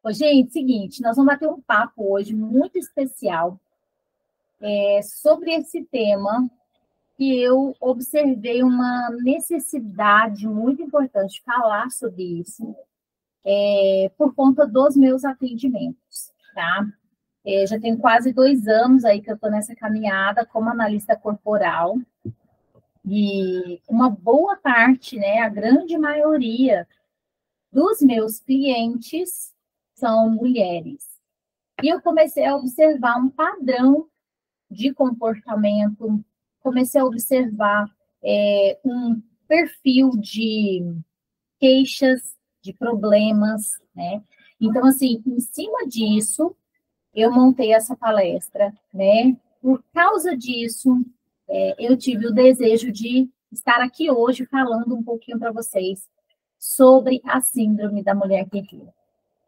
Ô, gente, seguinte, nós vamos bater um papo hoje muito especial sobre esse tema que eu observei uma necessidade muito importante de falar sobre isso, por conta dos meus atendimentos, tá? Já tem quase 2 anos aí que eu estou nessa caminhada como analista corporal e uma boa parte, né, a grande maioria dos meus clientes são mulheres. E eu comecei a observar um padrão de comportamento, comecei a observar um perfil de queixas, de problemas, né? Então, assim, em cima disso, eu montei essa palestra, né? Por causa disso, eu tive o desejo de estar aqui hoje falando um pouquinho para vocês sobre a síndrome da mulher guerreira.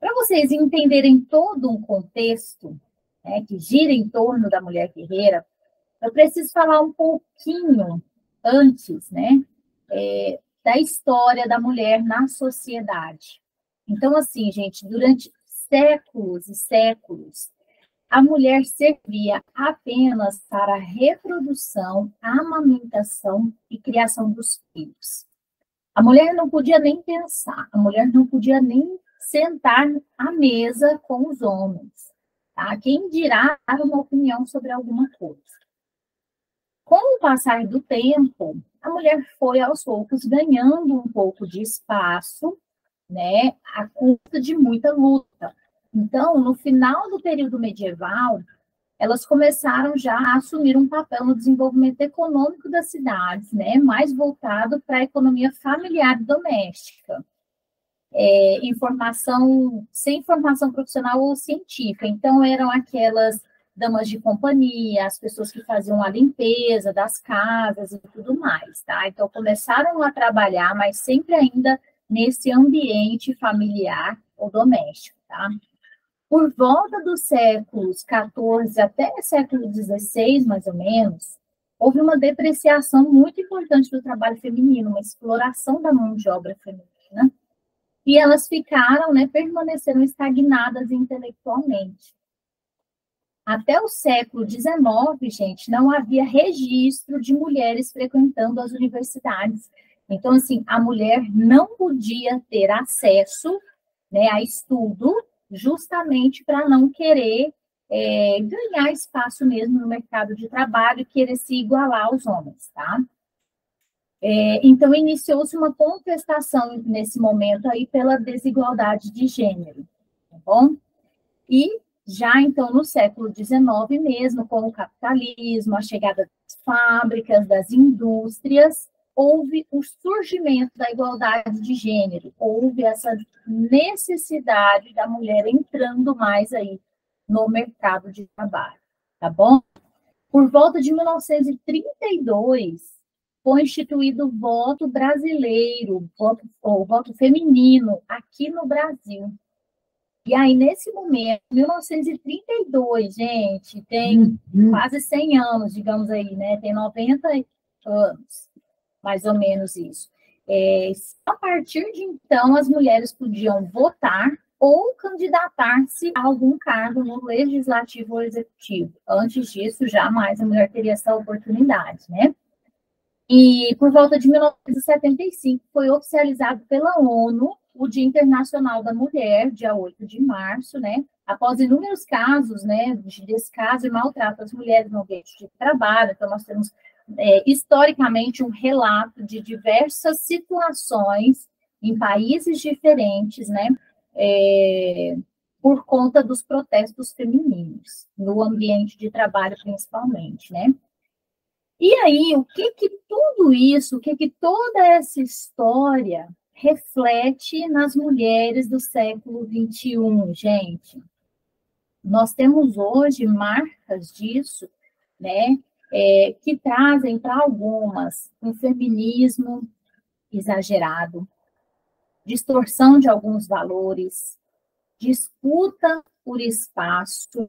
Para vocês entenderem todo um contexto, né, que gira em torno da mulher guerreira, eu preciso falar um pouquinho antes, né, da história da mulher na sociedade. Então, assim, gente, durante séculos e séculos, a mulher servia apenas para a reprodução, amamentação e criação dos filhos. A mulher não podia nem pensar, a mulher não podia nem sentar à mesa com os homens. Tá? Quem dirá dar uma opinião sobre alguma coisa. Com o passar do tempo, a mulher foi aos poucos ganhando um pouco de espaço, né, à custa de muita luta. Então, no final do período medieval, elas começaram já a assumir um papel no desenvolvimento econômico das cidades, né, mais voltado para a economia familiar e doméstica. Sem formação profissional ou científica. Então, eram aquelas damas de companhia, as pessoas que faziam a limpeza das casas e tudo mais, tá? Então, começaram a trabalhar, mas sempre ainda nesse ambiente familiar ou doméstico, tá? Por volta dos séculos XIV até século XVI, mais ou menos, houve uma depreciação muito importante do trabalho feminino, uma exploração da mão de obra feminina, e elas ficaram, né, permaneceram estagnadas intelectualmente. Até o século XIX, gente, não havia registro de mulheres frequentando as universidades. Então, assim, a mulher não podia ter acesso, né, a estudo, justamente para não querer ganhar espaço mesmo no mercado de trabalho e querer se igualar aos homens, tá? Então, iniciou-se uma contestação nesse momento aí pela desigualdade de gênero, tá bom? E já, então, no século XIX mesmo, com o capitalismo, a chegada das fábricas, das indústrias, houve o surgimento da igualdade de gênero, houve essa necessidade da mulher entrando mais aí no mercado de trabalho, tá bom? Por volta de 1932, foi instituído o voto brasileiro, o voto feminino aqui no Brasil. E aí, nesse momento, 1932, gente, tem quase 100 anos, digamos aí, né? Tem 90 anos, mais ou menos isso. A partir de então, as mulheres podiam votar ou candidatar-se a algum cargo no legislativo ou executivo. Antes disso, jamais a mulher teria essa oportunidade, né? E por volta de 1975 foi oficializado pela ONU o Dia Internacional da Mulher, dia 8 de março, né? Após inúmeros casos, né, de descaso e maltrato às mulheres no ambiente de trabalho. Então, nós temos, historicamente, um relato de diversas situações em países diferentes, né, por conta dos protestos femininos, no ambiente de trabalho, principalmente, né? E aí, o que que tudo isso, o que que toda essa história reflete nas mulheres do século XXI, gente? Nós temos hoje marcas disso, né, que trazem para algumas um feminismo exagerado, distorção de alguns valores, disputa por espaço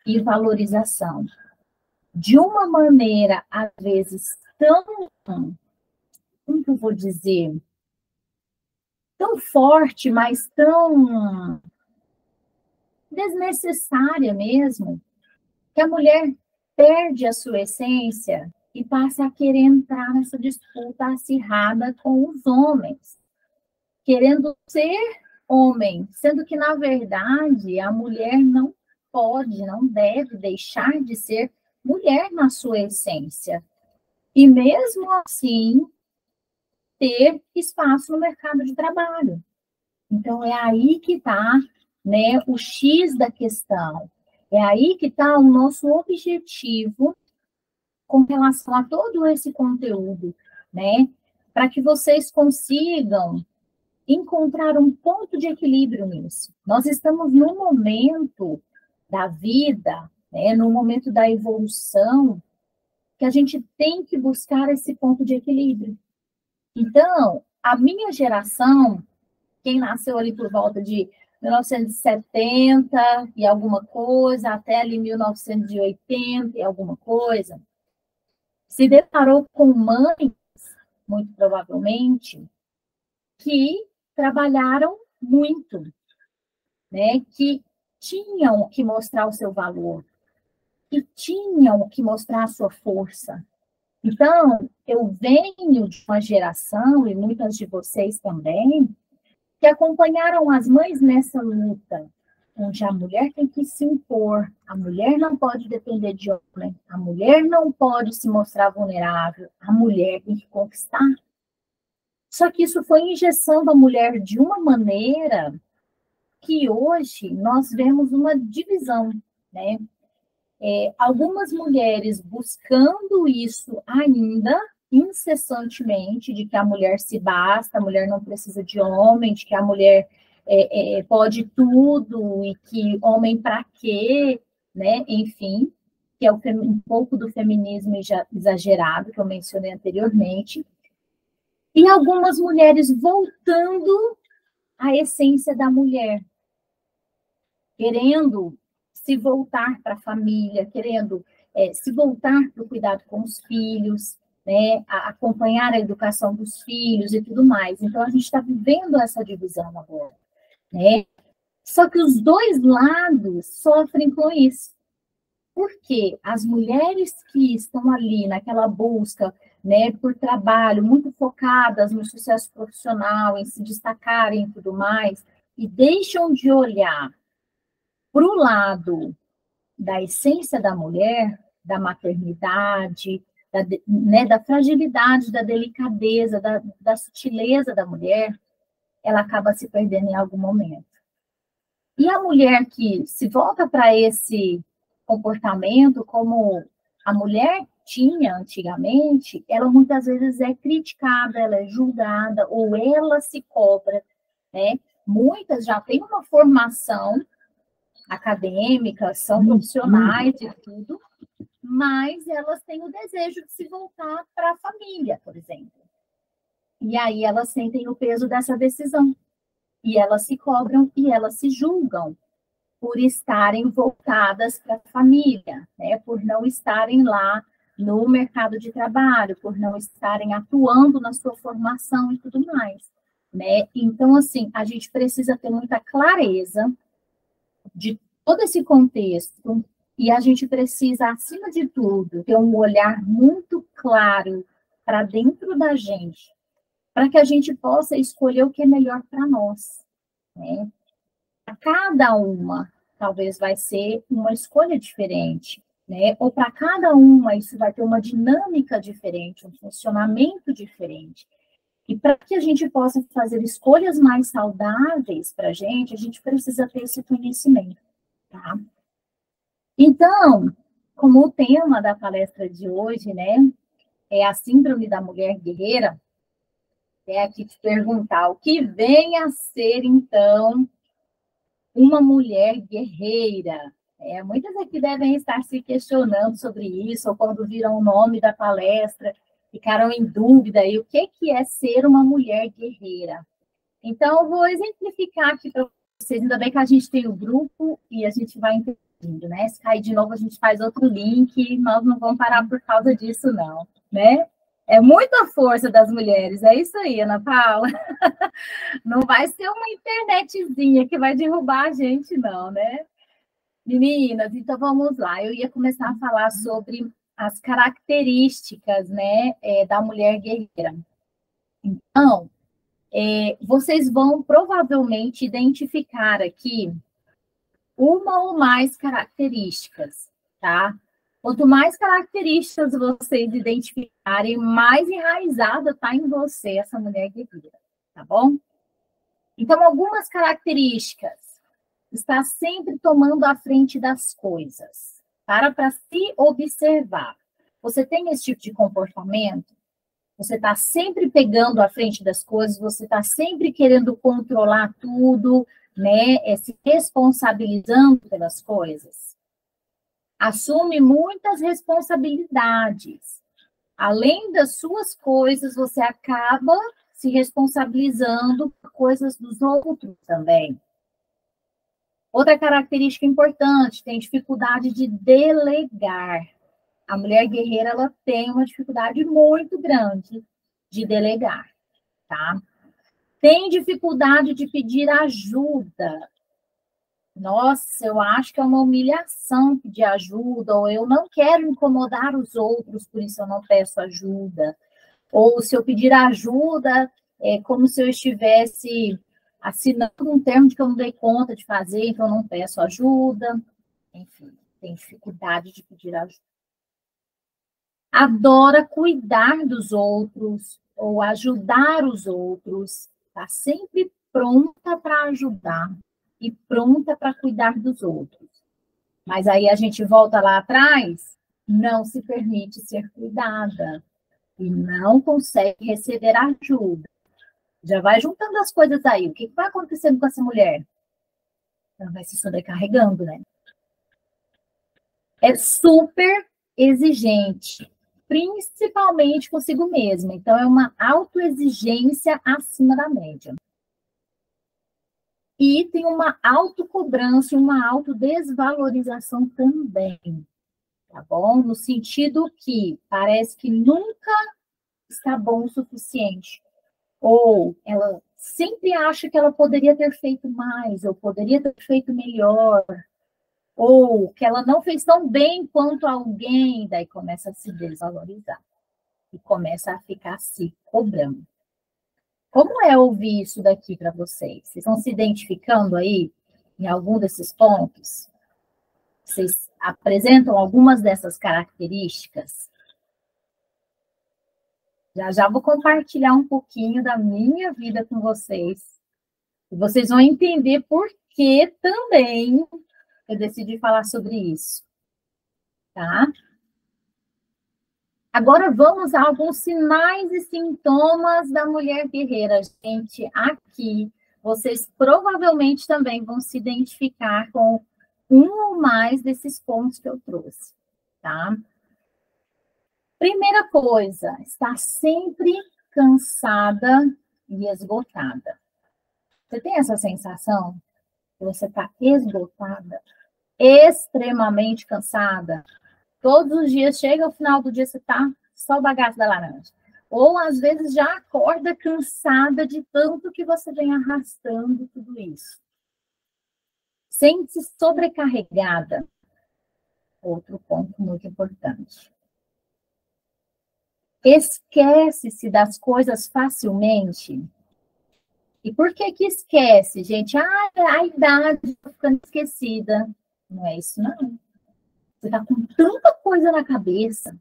e valorização. De uma maneira, às vezes, tão, como que eu vou dizer, tão forte, mas tão desnecessária mesmo, que a mulher perde a sua essência e passa a querer entrar nessa disputa acirrada com os homens, querendo ser homem, sendo que, na verdade, a mulher não pode, não deve deixar de ser mulher na sua essência. E, mesmo assim, ter espaço no mercado de trabalho. Então, é aí que está, né, o X da questão. É aí que está o nosso objetivo com relação a todo esse conteúdo, né? Para que vocês consigam encontrar um ponto de equilíbrio nisso. Nós estamos num momento da vida, né, no momento da evolução, que a gente tem que buscar esse ponto de equilíbrio. Então, a minha geração, quem nasceu ali por volta de 1970 e alguma coisa, até ali 1980 e alguma coisa, se deparou com mães, muito provavelmente, que trabalharam muito, né? Que tinham que mostrar o seu valor, que tinham que mostrar a sua força. Então, eu venho de uma geração, e muitas de vocês também, que acompanharam as mães nessa luta, onde a mulher tem que se impor, a mulher não pode depender de homem, a mulher não pode se mostrar vulnerável, a mulher tem que conquistar. Só que isso foi injeção a mulher de uma maneira que hoje nós vemos uma divisão, né? Algumas mulheres buscando isso ainda, incessantemente, de que a mulher se basta, a mulher não precisa de homem, de que a mulher pode tudo, e que homem para quê, né? Enfim, que é um pouco do feminismo exagerado, que eu mencionei anteriormente. E algumas mulheres voltando à essência da mulher, querendo se voltar para a família, querendo se voltar para o cuidado com os filhos, né, acompanhar a educação dos filhos e tudo mais. Então, a gente está vivendo essa divisão agora, né? Só que os dois lados sofrem com isso. Porque as mulheres que estão ali naquela busca, né, por trabalho, muito focadas no sucesso profissional, em se destacarem e tudo mais, e deixam de olhar para o lado da essência da mulher, da maternidade, da fragilidade, da delicadeza, da sutileza da mulher, ela acaba se perdendo em algum momento. E a mulher que se volta para esse comportamento como a mulher tinha antigamente, ela muitas vezes é criticada, ela é julgada, ou ela se cobra, né? Muitas já têm uma formação acadêmica, são profissionais e tudo, mas elas têm o desejo de se voltar para a família, por exemplo. E aí elas sentem o peso dessa decisão. E elas se cobram e elas se julgam por estarem voltadas para a família, né? Por não estarem lá no mercado de trabalho, por não estarem atuando na sua formação e tudo mais, né? Então, assim, a gente precisa ter muita clareza de todo esse contexto e a gente precisa, acima de tudo, ter um olhar muito claro para dentro da gente, para que a gente possa escolher o que é melhor para nós, né? Para cada uma, talvez vai ser uma escolha diferente, né? Ou para cada uma, isso vai ter uma dinâmica diferente, um funcionamento diferente. E para que a gente possa fazer escolhas mais saudáveis para a gente precisa ter esse conhecimento, tá? Então, como o tema da palestra de hoje, né, é a síndrome da mulher guerreira, é aqui te perguntar o que vem a ser, então, uma mulher guerreira. Muitas aqui devem estar se questionando sobre isso, ou quando viram o nome da palestra, ficaram em dúvida aí, o que é ser uma mulher guerreira? Então, eu vou exemplificar aqui para vocês, ainda bem que a gente tem o grupo e a gente vai entendendo, né? Se cair de novo, a gente faz outro link, nós não vamos parar por causa disso, não, né? É muita força das mulheres, é isso aí, Ana Paula. Não vai ser uma internetzinha que vai derrubar a gente, não, né? Meninas, então vamos lá. Eu ia começar a falar sobre as características, né, da mulher guerreira. Então, vocês vão provavelmente identificar aqui uma ou mais características, tá? Quanto mais características vocês identificarem, mais enraizada está em você essa mulher guerreira, tá bom? Então, algumas características. Está sempre tomando a frente das coisas. Para se observar. Você tem esse tipo de comportamento? Você está sempre pegando a frente das coisas, você está sempre querendo controlar tudo, né? Se responsabilizando pelas coisas. Assume muitas responsabilidades. Além das suas coisas, você acaba se responsabilizando por coisas dos outros também. Outra característica importante, tem dificuldade de delegar. A mulher guerreira, ela tem uma dificuldade muito grande de delegar, tá? Tem dificuldade de pedir ajuda. Nossa, eu acho que é uma humilhação pedir ajuda, ou eu não quero incomodar os outros, por isso eu não peço ajuda. Ou se eu pedir ajuda, é como se eu estivesse assinando um termo de que eu não dei conta de fazer, então eu não peço ajuda. Enfim, tem dificuldade de pedir ajuda. Adora cuidar dos outros ou ajudar os outros. Está sempre pronta para ajudar e pronta para cuidar dos outros. Mas aí a gente volta lá atrás, não se permite ser cuidada e não consegue receber ajuda. Já vai juntando as coisas aí. O que vai acontecendo com essa mulher? Ela vai se sobrecarregando, né? É super exigente, principalmente consigo mesma. Então, é uma autoexigência acima da média. E tem uma autocobrança e uma autodesvalorização também, tá bom? No sentido que parece que nunca está bom o suficiente. Ou ela sempre acha que ela poderia ter feito mais, ou poderia ter feito melhor, ou que ela não fez tão bem quanto alguém, daí começa a se desvalorizar e começa a ficar se cobrando. Como é ouvir isso daqui para vocês? Vocês estão se identificando aí em algum desses pontos? Vocês apresentam algumas dessas características? Já vou compartilhar um pouquinho da minha vida com vocês. E vocês vão entender por que também eu decidi falar sobre isso. Tá? Agora vamos a alguns sinais e sintomas da mulher guerreira. Gente, aqui vocês provavelmente também vão se identificar com um ou mais desses pontos que eu trouxe. Tá? Primeira coisa, está sempre cansada e esgotada. Você tem essa sensação que você está esgotada, extremamente cansada? Todos os dias, chega ao final do dia, você está só o bagaço da laranja. Ou, às vezes, já acorda cansada de tanto que você vem arrastando tudo isso. Sente-se sobrecarregada. Outro ponto muito importante. Esquece-se das coisas facilmente. E por que que esquece, gente? A idade está ficando esquecida. Não é isso, não. Você está com tanta coisa na cabeça,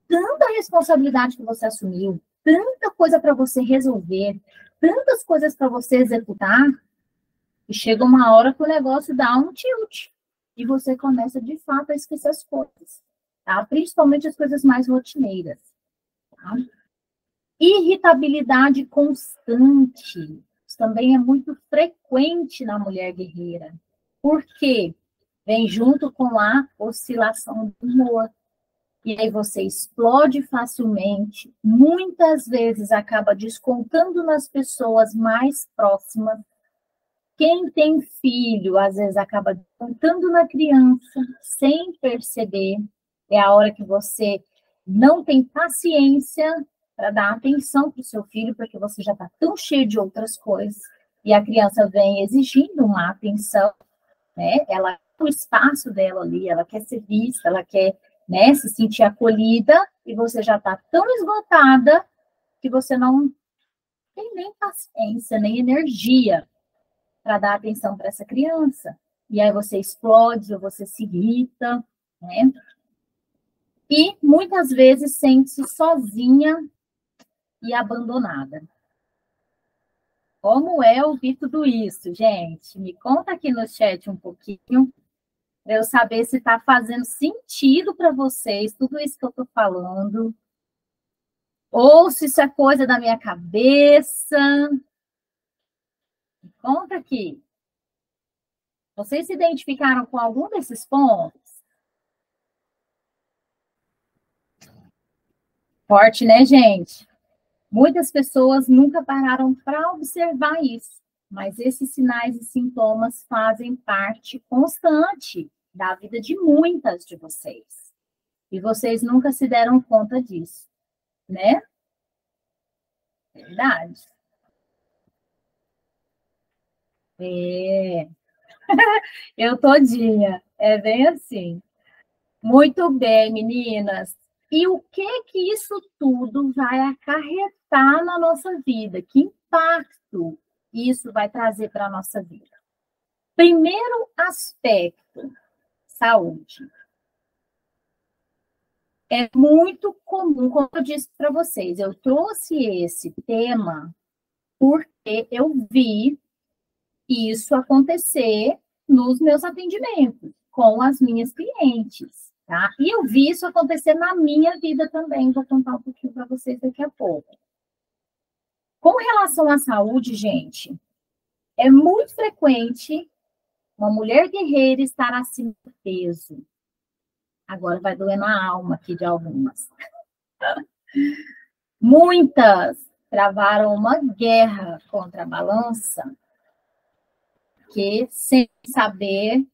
tanta responsabilidade que você assumiu, tanta coisa para você resolver, tantas coisas para você executar, e chega uma hora que o negócio dá um tilt. E você começa, de fato, a esquecer as coisas. Tá? Principalmente as coisas mais rotineiras. Tá? Irritabilidade constante. Isso também é muito frequente na mulher guerreira. Por quê? Vem junto com a oscilação do humor. E aí você explode facilmente, muitas vezes acaba descontando nas pessoas mais próximas. Quem tem filho, às vezes acaba descontando na criança, sem perceber. É a hora que você não tem paciência para dar atenção para o seu filho, porque você já está tão cheio de outras coisas, e a criança vem exigindo uma atenção, né? Ela o espaço dela ali, ela quer ser vista, ela quer, né, se sentir acolhida, e você já está tão esgotada que você não tem nem paciência, nem energia para dar atenção para essa criança. E aí você explode, ou você se irrita, né? E muitas vezes sente-se sozinha e abandonada. Como é ouvir tudo isso, gente? Me conta aqui no chat um pouquinho, para eu saber se está fazendo sentido para vocês tudo isso que eu estou falando, ou se isso é coisa da minha cabeça. Me conta aqui. Vocês se identificaram com algum desses pontos? Forte, né, gente? Muitas pessoas nunca pararam para observar isso, mas esses sinais e sintomas fazem parte constante da vida de muitas de vocês. E vocês nunca se deram conta disso, né? Verdade. É. Eu todinha. É bem assim. Muito bem, meninas. E o que isso tudo vai acarretar na nossa vida? Que impacto isso vai trazer para a nossa vida? Primeiro aspecto, saúde. É muito comum, como eu disse para vocês, eu trouxe esse tema porque eu vi isso acontecer nos meus atendimentos com as minhas clientes, tá? E eu vi isso acontecer na minha vida também, vou contar um pouquinho para vocês daqui a pouco. Com relação à saúde, gente, é muito frequente uma mulher guerreira estar acima do peso. Agora vai doer na alma aqui de algumas. Muitas travaram uma guerra contra a balança, que sem saber,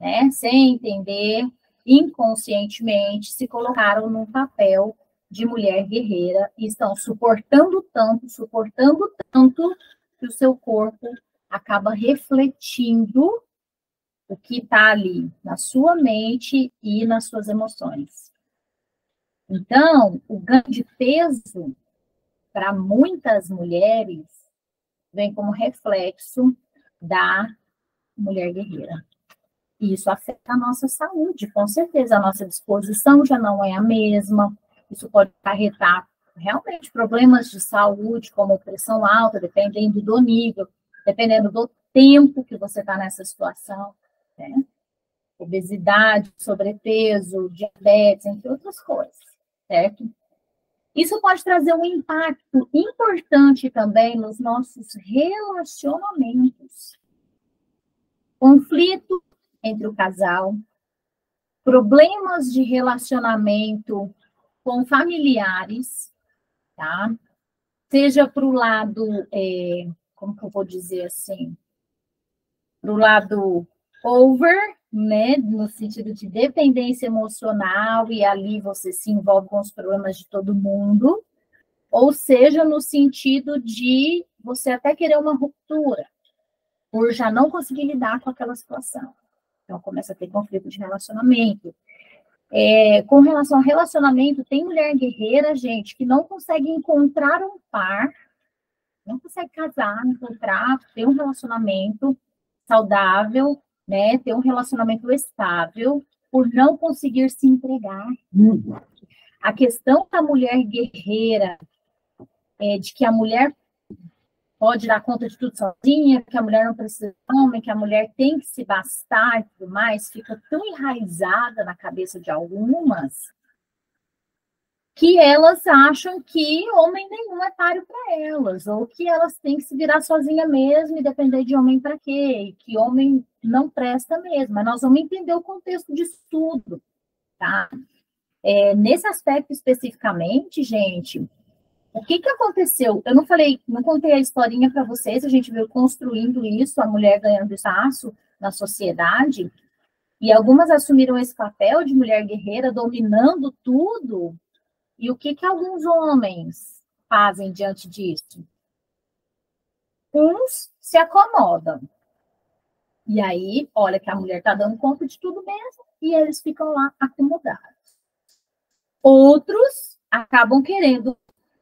né, sem entender, inconscientemente se colocaram num papel de mulher guerreira e estão suportando tanto, que o seu corpo acaba refletindo o que está ali na sua mente e nas suas emoções. Então, o ganho de peso para muitas mulheres vem como reflexo da mulher guerreira. E isso afeta a nossa saúde, com certeza. A nossa disposição já não é a mesma. Isso pode acarretar realmente problemas de saúde, como pressão alta, dependendo do nível, dependendo do tempo que você está nessa situação, né? Obesidade, sobrepeso, diabetes, entre outras coisas, certo? Isso pode trazer um impacto importante também nos nossos relacionamentos. Conflito entre o casal, problemas de relacionamento com familiares, tá? Seja para o lado, como que eu vou dizer assim? Para o lado over, né? No sentido de dependência emocional, e ali você se envolve com os problemas de todo mundo, ou seja, no sentido de você até querer uma ruptura, por já não conseguir lidar com aquela situação. Então, começa a ter conflito de relacionamento. Com relação ao relacionamento, tem mulher guerreira, gente, que não consegue encontrar um par, não consegue casar, encontrar, ter um relacionamento saudável, né? Ter um relacionamento estável, por não conseguir se entregar. A questão da mulher guerreira é de que a mulher pode dar conta de tudo sozinha, que a mulher não precisa de homem, que a mulher tem que se bastar e tudo mais, fica tão enraizada na cabeça de algumas que elas acham que homem nenhum é páreo para elas, ou que elas têm que se virar sozinha mesmo e depender de homem para quê, e que homem não presta mesmo. Mas nós vamos entender o contexto disso tudo, tá? Nesse aspecto especificamente, gente, o que aconteceu? Eu não contei a historinha para vocês, a gente veio construindo isso, a mulher ganhando espaço na sociedade, e algumas assumiram esse papel de mulher guerreira, dominando tudo. E o que alguns homens fazem diante disso? Uns se acomodam, E aí, olha que a mulher está dando conta de tudo mesmo, e eles ficam lá acomodados. Outros acabam querendo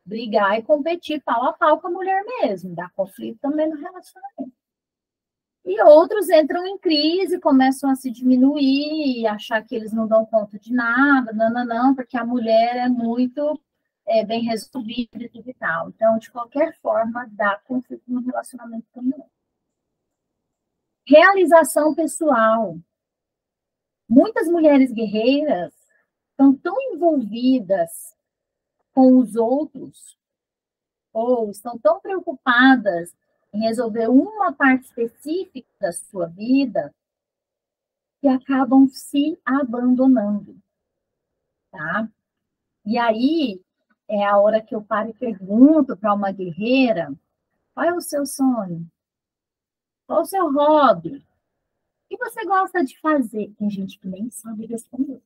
brigar e competir pau a pau com a mulher mesmo, dá conflito também no relacionamento. E outros entram em crise, começam a se diminuir e achar que eles não dão conta de nada, não, porque a mulher é muito bem resolvida e tudo e tal. Então, de qualquer forma, dá conflito no relacionamento também. Realização pessoal. Muitas mulheres guerreiras estão tão envolvidas com os outros, ou estão tão preocupadas em resolver uma parte específica da sua vida, que acabam se abandonando, tá? E aí é a hora que eu paro e pergunto para uma guerreira: qual é o seu sonho? Qual é o seu hobby? O que você gosta de fazer? Tem gente que nem sabe responder.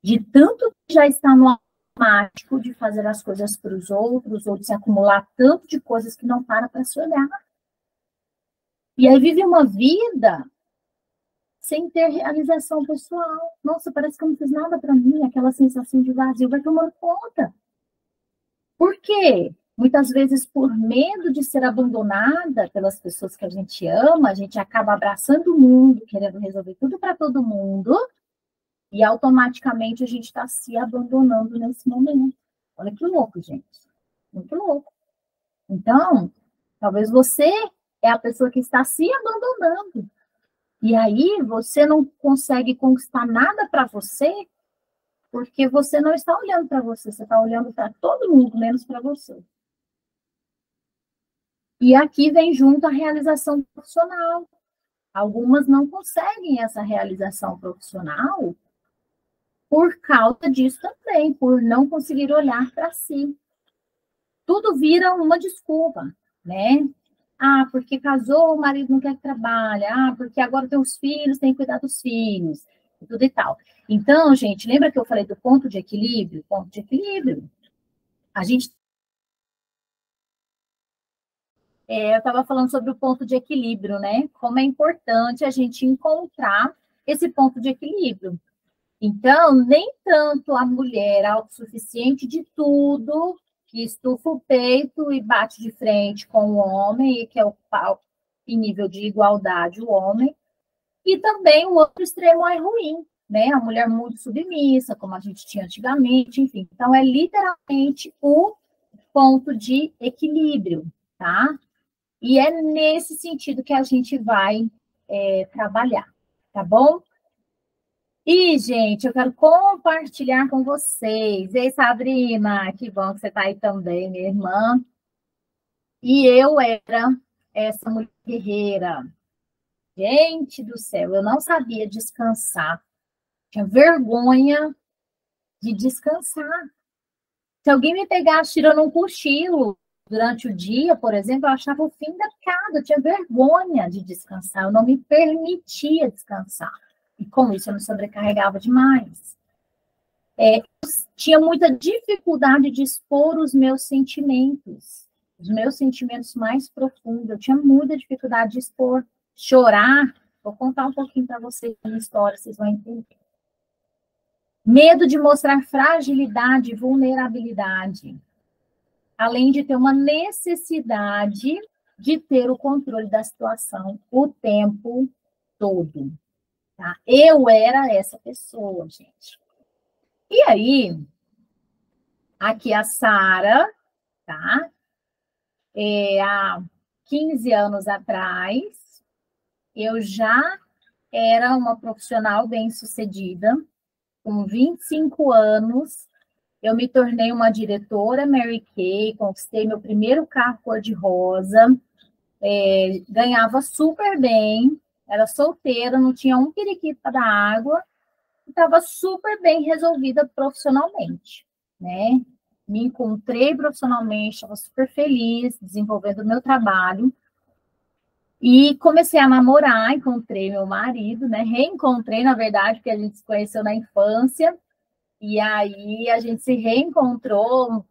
De tanto que já está no automático de fazer as coisas para os outros, ou de se acumular tanto de coisas que não para se olhar. E aí vive uma vida sem ter realização pessoal. Nossa, parece que eu não fiz nada para mim, aquela sensação de vazio vai tomando conta. Por quê? Muitas vezes, por medo de ser abandonada pelas pessoas que a gente ama, a gente acaba abraçando o mundo, querendo resolver tudo para todo mundo, e automaticamente a gente está se abandonando nesse momento. Olha que louco, gente. Muito louco. Então, talvez você é a pessoa que está se abandonando. E aí você não consegue conquistar nada para você, porque você não está olhando para você, você está olhando para todo mundo, menos para você. E aqui vem junto a realização profissional. Algumas não conseguem essa realização profissional por causa disso também, por não conseguir olhar para si. Tudo vira uma desculpa, né? Ah, porque casou, o marido não quer que trabalhe. Ah, porque agora tem os filhos, tem que cuidar dos filhos. E tudo e tal. Então, gente, lembra que eu falei do ponto de equilíbrio? Ponto de equilíbrio. A gente... eu estava falando sobre o ponto de equilíbrio, né? Como é importante a gente encontrar esse ponto de equilíbrio. Então, nem tanto a mulher autossuficiente de tudo, que estufa o peito e bate de frente com o homem, e que é o pau em nível de igualdade, o homem, e também o outro extremo é ruim, né? A mulher muito submissa, como a gente tinha antigamente, enfim. Então, é literalmente o ponto de equilíbrio, tá? E é nesse sentido que a gente vai trabalhar, tá bom? E, gente, eu quero compartilhar com vocês. Ei, Sabrina, que bom que você está aí também, minha irmã. E eu era essa mulher guerreira. Gente do céu, eu não sabia descansar. Tinha vergonha de descansar. Se alguém me pegasse tirando um cochilo durante o dia, por exemplo, eu achava o fim da picada. Eu tinha vergonha de descansar. Eu não me permitia descansar. E com isso eu me sobrecarregava demais. Tinha muita dificuldade de expor os meus sentimentos mais profundos. Eu tinha muita dificuldade de expor, chorar. Vou contar um pouquinho para vocês a minha história, vocês vão entender. Medo de mostrar fragilidade e vulnerabilidade, além de ter uma necessidade de ter o controle da situação o tempo todo. Tá? Eu era essa pessoa, gente. E aí, aqui a Sara, tá? Há 15 anos atrás, eu já era uma profissional bem-sucedida. Com 25 anos, eu me tornei uma diretora Mary Kay, conquistei meu primeiro carro cor-de-rosa, ganhava super bem, era solteira, não tinha um periquito para dar água, e estava super bem resolvida profissionalmente, né? Me encontrei profissionalmente, estava super feliz, desenvolvendo o meu trabalho. E comecei a namorar, encontrei meu marido, né? Reencontrei, na verdade, porque a gente se conheceu na infância. E aí a gente se reencontrou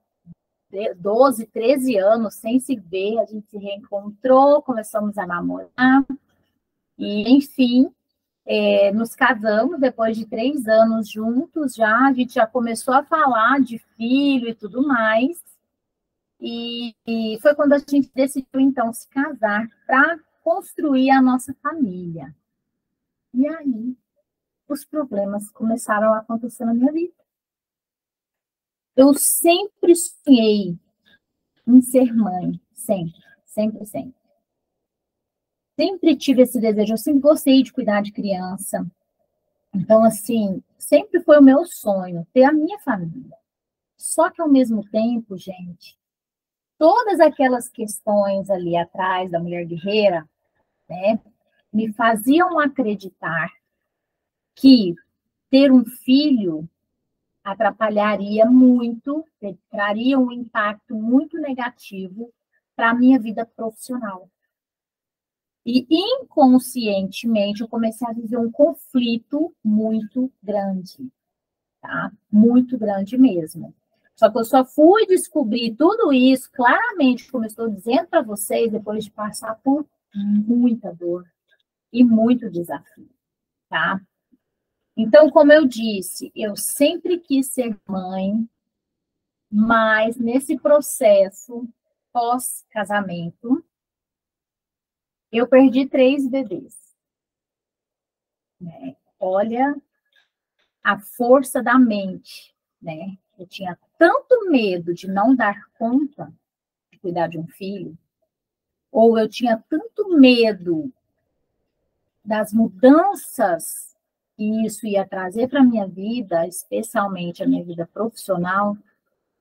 12, 13 anos sem se ver, a gente se reencontrou, começamos a namorar. E, enfim, nos casamos, depois de 3 anos juntos já, a gente já começou a falar de filho e tudo mais, e foi quando a gente decidiu, então, se casar para construir a nossa família. E aí, os problemas começaram a acontecer na minha vida. Eu sempre sonhei em ser mãe, sempre, sempre, sempre. Sempre tive esse desejo, eu sempre gostei de cuidar de criança. Então, assim, sempre foi o meu sonho ter a minha família. Só que, ao mesmo tempo, gente, todas aquelas questões ali atrás da mulher guerreira, né, me faziam acreditar que ter um filho atrapalharia muito, traria um impacto muito negativo para a minha vida profissional. E inconscientemente eu comecei a viver um conflito muito grande, tá? Muito grande mesmo. Só que eu só fui descobrir tudo isso claramente, como eu estou dizendo para vocês, depois de passar por muita dor e muito desafio, tá? Então, como eu disse, eu sempre quis ser mãe, mas nesse processo pós-casamento, eu perdi 3 bebês, né? Olha a força da mente, né? Eu tinha tanto medo de não dar conta de cuidar de um filho, ou eu tinha tanto medo das mudanças que isso ia trazer para a minha vida, especialmente a minha vida profissional,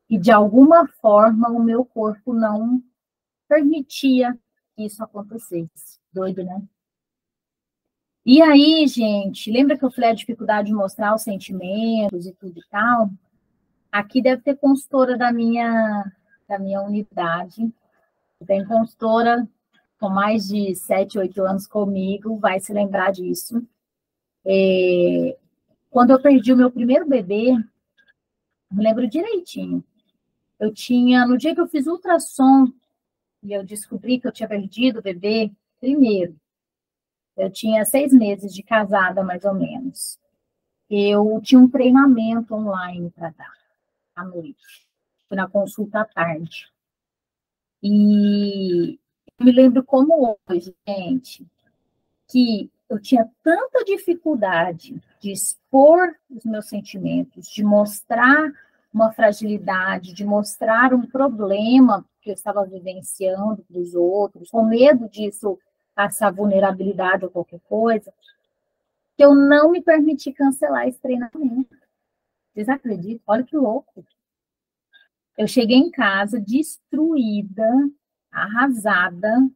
e de alguma forma o meu corpo não permitia que isso acontecesse. Doido, né? E aí, gente, lembra que eu falei a dificuldade de mostrar os sentimentos e tudo e tal? Aqui deve ter consultora da minha unidade. Tem consultora com mais de 7, 8 anos comigo, vai se lembrar disso. Quando eu perdi o meu primeiro bebê, me lembro direitinho. Eu tinha, no dia que eu fiz ultrassom, e eu descobri que eu tinha perdido o bebê, primeiro, eu tinha 6 meses de casada, mais ou menos. Eu tinha um treinamento online para dar à noite. Fui na consulta à tarde. E eu me lembro como hoje, gente, que eu tinha tanta dificuldade de expor os meus sentimentos, de mostrar uma fragilidade, de mostrar um problema que eu estava vivenciando para os outros, com medo disso passar vulnerabilidade ou qualquer coisa, que eu não me permiti cancelar esse treinamento. Vocês acreditam? Olha que louco. Eu cheguei em casa destruída, arrasada,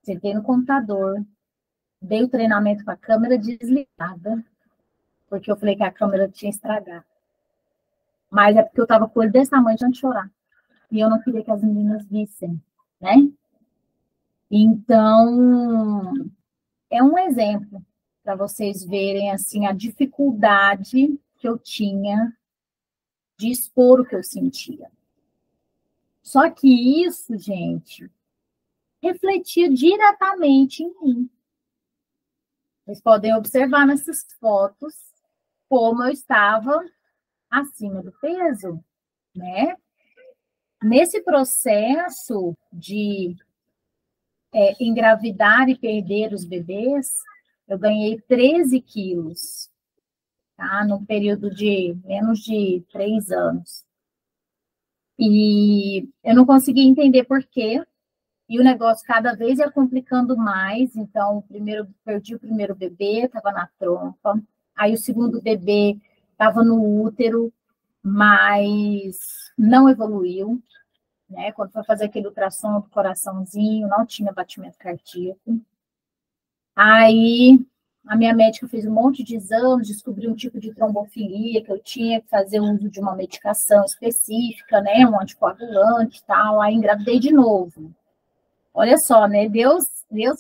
sentei no computador, dei o treinamento com a câmera desligada, porque eu falei que a câmera tinha estragado. Mas é porque eu estava com ele desse tamanho de chorar. E eu não queria que as meninas vissem, né? Então, é um exemplo para vocês verem, assim, a dificuldade que eu tinha de expor o que eu sentia. Só que isso, gente, refletia diretamente em mim. Vocês podem observar nessas fotos como eu estava acima do peso, né? Nesse processo de engravidar e perder os bebês, eu ganhei 13 quilos, tá? Num período de menos de 3 anos. E eu não conseguia entender por quê, e o negócio cada vez ia complicando mais. Então, perdi o primeiro bebê, estava na trompa. Aí o segundo bebê estava no útero, mas não evoluiu, né? Quando foi fazer aquele ultrassom do coraçãozinho, não tinha batimento cardíaco. Aí a minha médica fez um monte de exames, descobriu um tipo de trombofilia, que eu tinha que fazer uso de uma medicação específica, né? Um anticoagulante e tal. Aí engravidei de novo. Olha só, né? Deus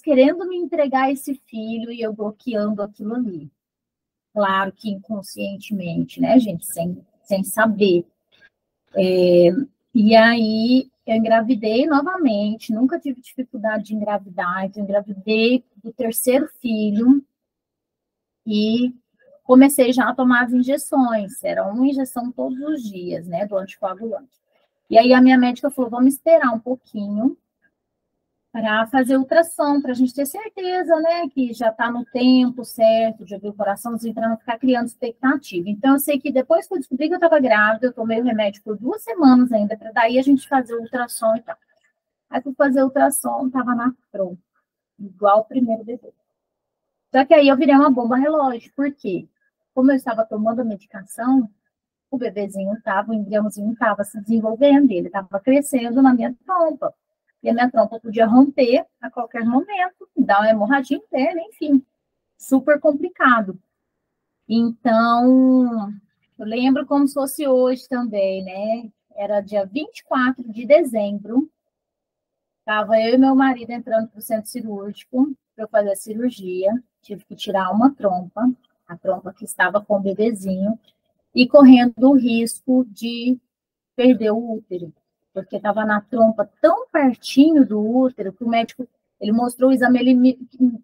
querendo me entregar esse filho e eu bloqueando aquilo ali. Claro que inconscientemente, né, gente? Sem saber. E aí, eu engravidei novamente, nunca tive dificuldade de engravidar, então, eu engravidei do terceiro filho e comecei já a tomar as injeções, era uma injeção todos os dias, né, do anticoagulante. E aí a minha médica falou, vamos esperar um pouquinho para fazer ultrassom, para a gente ter certeza, né, que já está no tempo certo de ouvir o coraçãozinho, para não ficar criando expectativa. Então, eu sei que depois que eu descobri que eu estava grávida, eu tomei o remédio por 2 semanas ainda, para daí a gente fazer o ultrassom e tal. Aí, fui fazer o ultrassom, estava na pronta, igual o primeiro bebê. Só que aí eu virei uma bomba relógio, porque como eu estava tomando a medicação, o bebezinho estava, o embriãozinho estava se desenvolvendo, ele estava crescendo na minha trompa. E a minha trompa podia romper a qualquer momento, dar uma hemorragia interna, enfim, super complicado. Então, eu lembro como se fosse hoje também, né? Era dia 24 de dezembro, estava eu e meu marido entrando para o centro cirúrgico para eu fazer a cirurgia, tive que tirar uma trompa, a trompa que estava com o bebezinho, e correndo o risco de perder o útero, porque estava na trompa tão pertinho do útero que o médico, ele mostrou o exame,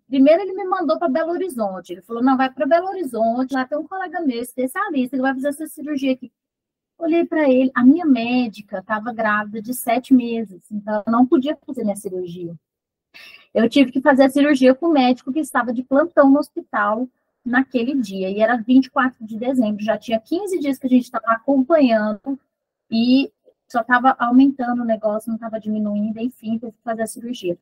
primeiro ele me mandou para Belo Horizonte, ele falou, não, vai para Belo Horizonte, lá tem um colega meu, especialista, ele vai fazer essa cirurgia aqui. Olhei para ele, a minha médica estava grávida de 7 meses, então eu não podia fazer minha cirurgia. Eu tive que fazer a cirurgia com o médico que estava de plantão no hospital naquele dia, e era 24 de dezembro, já tinha 15 dias que a gente estava acompanhando, e só estava aumentando o negócio, não estava diminuindo, enfim, teve que fazer a cirurgia.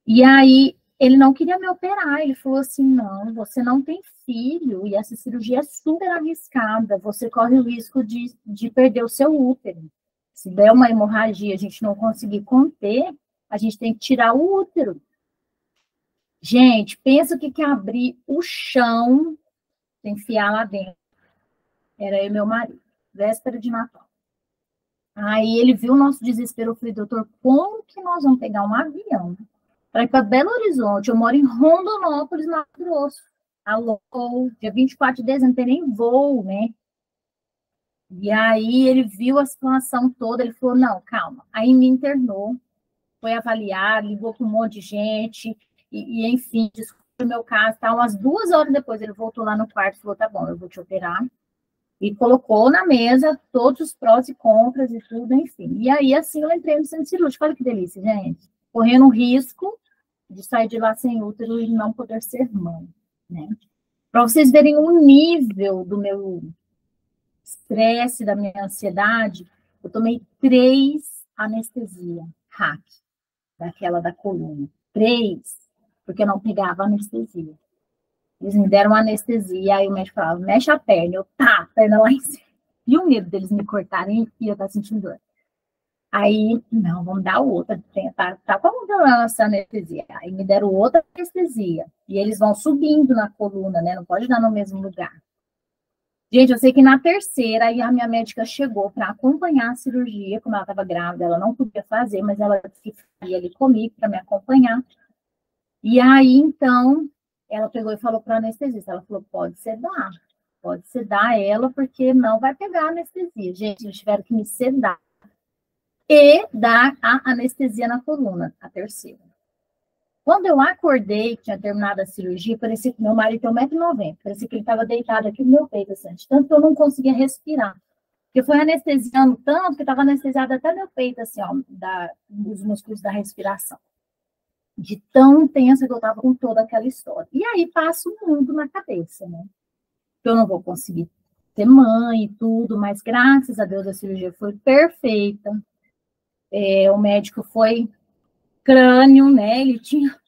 E aí, ele não queria me operar, ele falou assim, não, você não tem filho, e essa cirurgia é super arriscada, você corre o risco de perder o seu útero. Se der uma hemorragia, a gente não conseguir conter, a gente tem que tirar o útero. Gente, pensa o que é abrir o chão, enfiar lá dentro. Era eu e meu marido, véspera de Natal. Aí ele viu o nosso desespero, eu falei, doutor, como que nós vamos pegar um avião para ir para Belo Horizonte? Eu moro em Rondonópolis, Mato Grosso. Alô, dia 24 de dezembro, não tem nem voo, né? E aí ele viu a situação toda, ele falou, não, calma. Aí me internou, foi avaliar, ligou com um monte de gente, enfim, descobriu o meu caso, tá? Umas 2 horas depois ele voltou lá no quarto e falou, tá bom, eu vou te operar. E colocou na mesa todos os prós e contras e tudo, enfim. E aí, assim, eu entrei no centro cirúrgico. Olha que delícia, gente. Correndo o risco de sair de lá sem útero e não poder ser mãe, né? Para vocês verem o nível do meu estresse, da minha ansiedade, eu tomei 3 anestesia hack, daquela da coluna. 3, porque eu não pegava anestesia. Eles me deram uma anestesia, aí o médico falava, mexe a perna. Eu, tá, a perna lá em cima. E o medo deles me cortarem e eu estar sentindo dor. Aí, não, vamos dar outra. Tá como essa anestesia? Aí me deram outra anestesia. E eles vão subindo na coluna, né? Não pode dar no mesmo lugar. Gente, eu sei que na terceira, aí a minha médica chegou para acompanhar a cirurgia, como ela estava grávida, ela não podia fazer, mas ela ficaria ali comigo para me acompanhar. E aí, então, ela pegou e falou para a anestesista, ela falou, pode sedar ela, porque não vai pegar a anestesia. Gente, eles tiveram que me sedar e dar a anestesia na coluna, a terceira. Quando eu acordei, que tinha terminado a cirurgia, parecia que meu marido tem 1,90 m, parecia que ele estava deitado aqui no meu peito, assim, tanto que eu não conseguia respirar. Porque foi anestesiando tanto que estava anestesiado até meu peito, assim, ó, dos músculos da respiração. De tão tensa que eu estava com toda aquela história. E aí passa o mundo na cabeça, né? Que eu não vou conseguir ser mãe e tudo, mas graças a Deus a cirurgia foi perfeita. O médico foi crânio, né? Ele tinha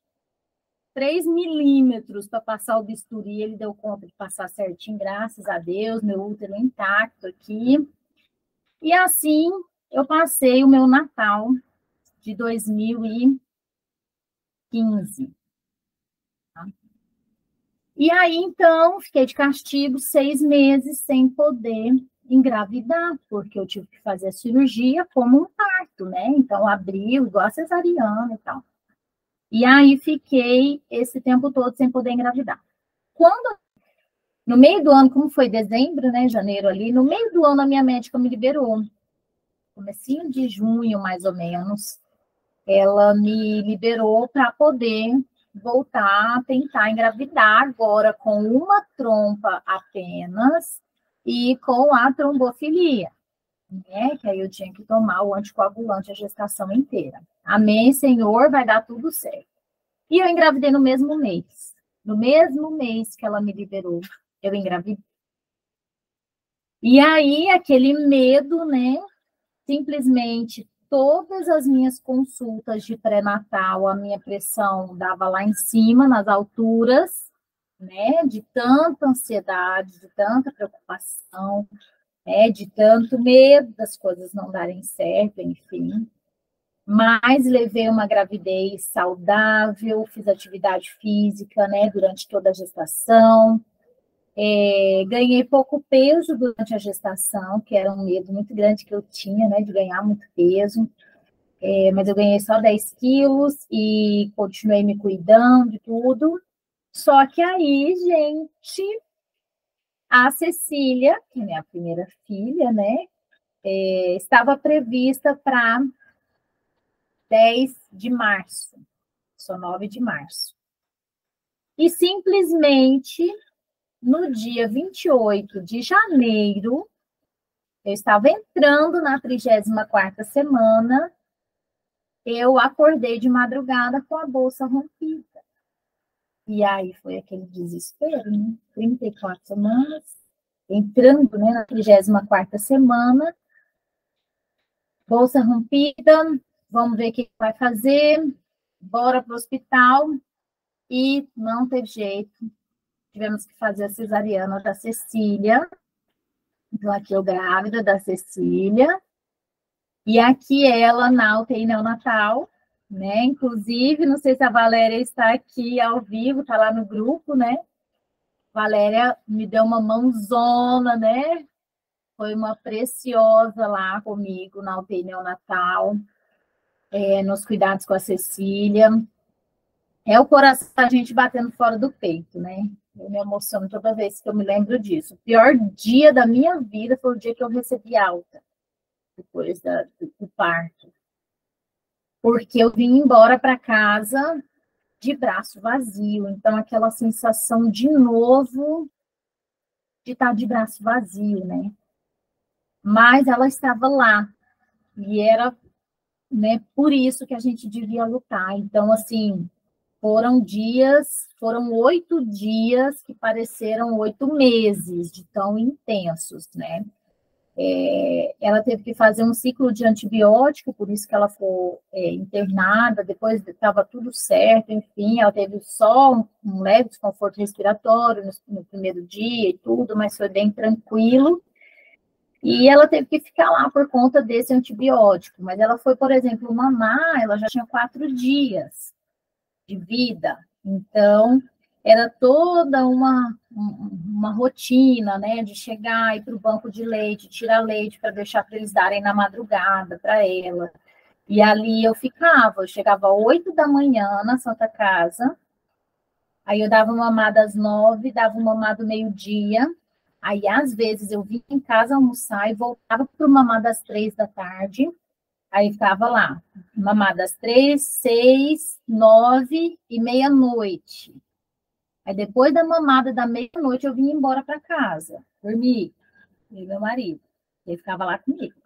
3 milímetros para passar o bisturi, ele deu conta de passar certinho, graças a Deus, meu útero intacto aqui. E assim eu passei o meu Natal de 2015. Tá? E aí, então, fiquei de castigo 6 meses sem poder engravidar, porque eu tive que fazer a cirurgia como um parto, né? Então, abriu igual a cesariana e tal. E aí, fiquei esse tempo todo sem poder engravidar. Quando, no meio do ano, como foi dezembro, né, janeiro ali, no meio do ano a minha médica me liberou. comecinho de junho, mais ou menos, ela me liberou para poder voltar a tentar engravidar agora com uma trompa apenas e com a trombofilia, né? Que aí eu tinha que tomar o anticoagulante a gestação inteira. Amém, Senhor, vai dar tudo certo. E eu engravidei no mesmo mês. No mesmo mês que ela me liberou, eu engravidei. E aí, aquele medo, né? Simplesmente todas as minhas consultas de pré-natal, a minha pressão dava lá em cima, nas alturas, né? De tanta ansiedade, de tanta preocupação, né? De tanto medo das coisas não darem certo, enfim. Mas levei uma gravidez saudável, fiz atividade física, né? Durante toda a gestação. Ganhei pouco peso durante a gestação, que era um medo muito grande que eu tinha, né, de ganhar muito peso, mas eu ganhei só 10 quilos e continuei me cuidando e tudo. Só que aí, gente, a Cecília, que é minha primeira filha, né, estava prevista para 10 de março, só 9 de março. E simplesmente, no dia 28 de janeiro, eu estava entrando na 34ª semana, eu acordei de madrugada com a bolsa rompida. E aí foi aquele desespero, né? 34 semanas, entrando, né, na 34ª semana, bolsa rompida, vamos ver o que vai fazer, bora para o hospital, e não teve jeito, tivemos que fazer a cesariana da Cecília. Então, aqui eu grávida da Cecília, e aqui ela na UTI neonatal, né? Inclusive, não sei se a Valéria está aqui ao vivo, está lá no grupo, né? Valéria me deu uma mãozona, né? Foi uma preciosa lá comigo na UTI neonatal, nos cuidados com a Cecília. É o coração da gente batendo fora do peito, né? Eu me emociono toda vez que eu me lembro disso. O pior dia da minha vida foi o dia que eu recebi alta, depois do parto. Porque eu vim embora para casa de braço vazio. Então, aquela sensação de novo de estar de braço vazio, né? Mas ela estava lá. E era, né, por isso que a gente devia lutar. Então, assim, foram 8 dias que pareceram 8 meses de tão intensos, né? Ela teve que fazer um ciclo de antibiótico, por isso que ela foi internada, depois estava tudo certo, enfim, ela teve só um leve desconforto respiratório no primeiro dia e tudo, mas foi bem tranquilo, e ela teve que ficar lá por conta desse antibiótico, mas ela foi, por exemplo, mamar, ela já tinha 4 dias de vida, então era toda uma rotina, né, de chegar, ir para o banco de leite, tirar leite para deixar para eles darem na madrugada para ela. E ali eu chegava às 8 da manhã na Santa Casa, aí eu dava mamada às 9, dava mamada ao meio-dia, aí às vezes eu vinha em casa almoçar e voltava para o mamada às 3 da tarde, aí ficava lá, mamada às 3, 6, 9 e meia-noite. Aí depois da mamada da meia-noite eu vinha embora para casa, dormir, e meu marido. Ele ficava lá comigo.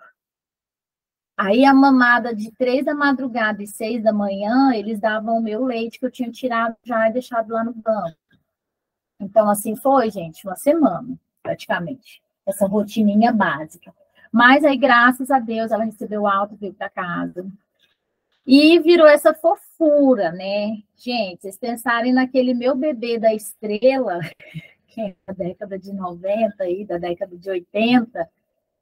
Aí a mamada de 3 da madrugada e 6 da manhã, eles davam o meu leite que eu tinha tirado já e deixado lá no banco. Então, assim foi, gente, uma semana, praticamente, essa rotininha básica. Mas aí, graças a Deus, ela recebeu alta, veio para casa. E virou essa fofura, né? Gente, vocês pensarem naquele meu bebê da estrela, que é da década de 90 aí, da década de 80,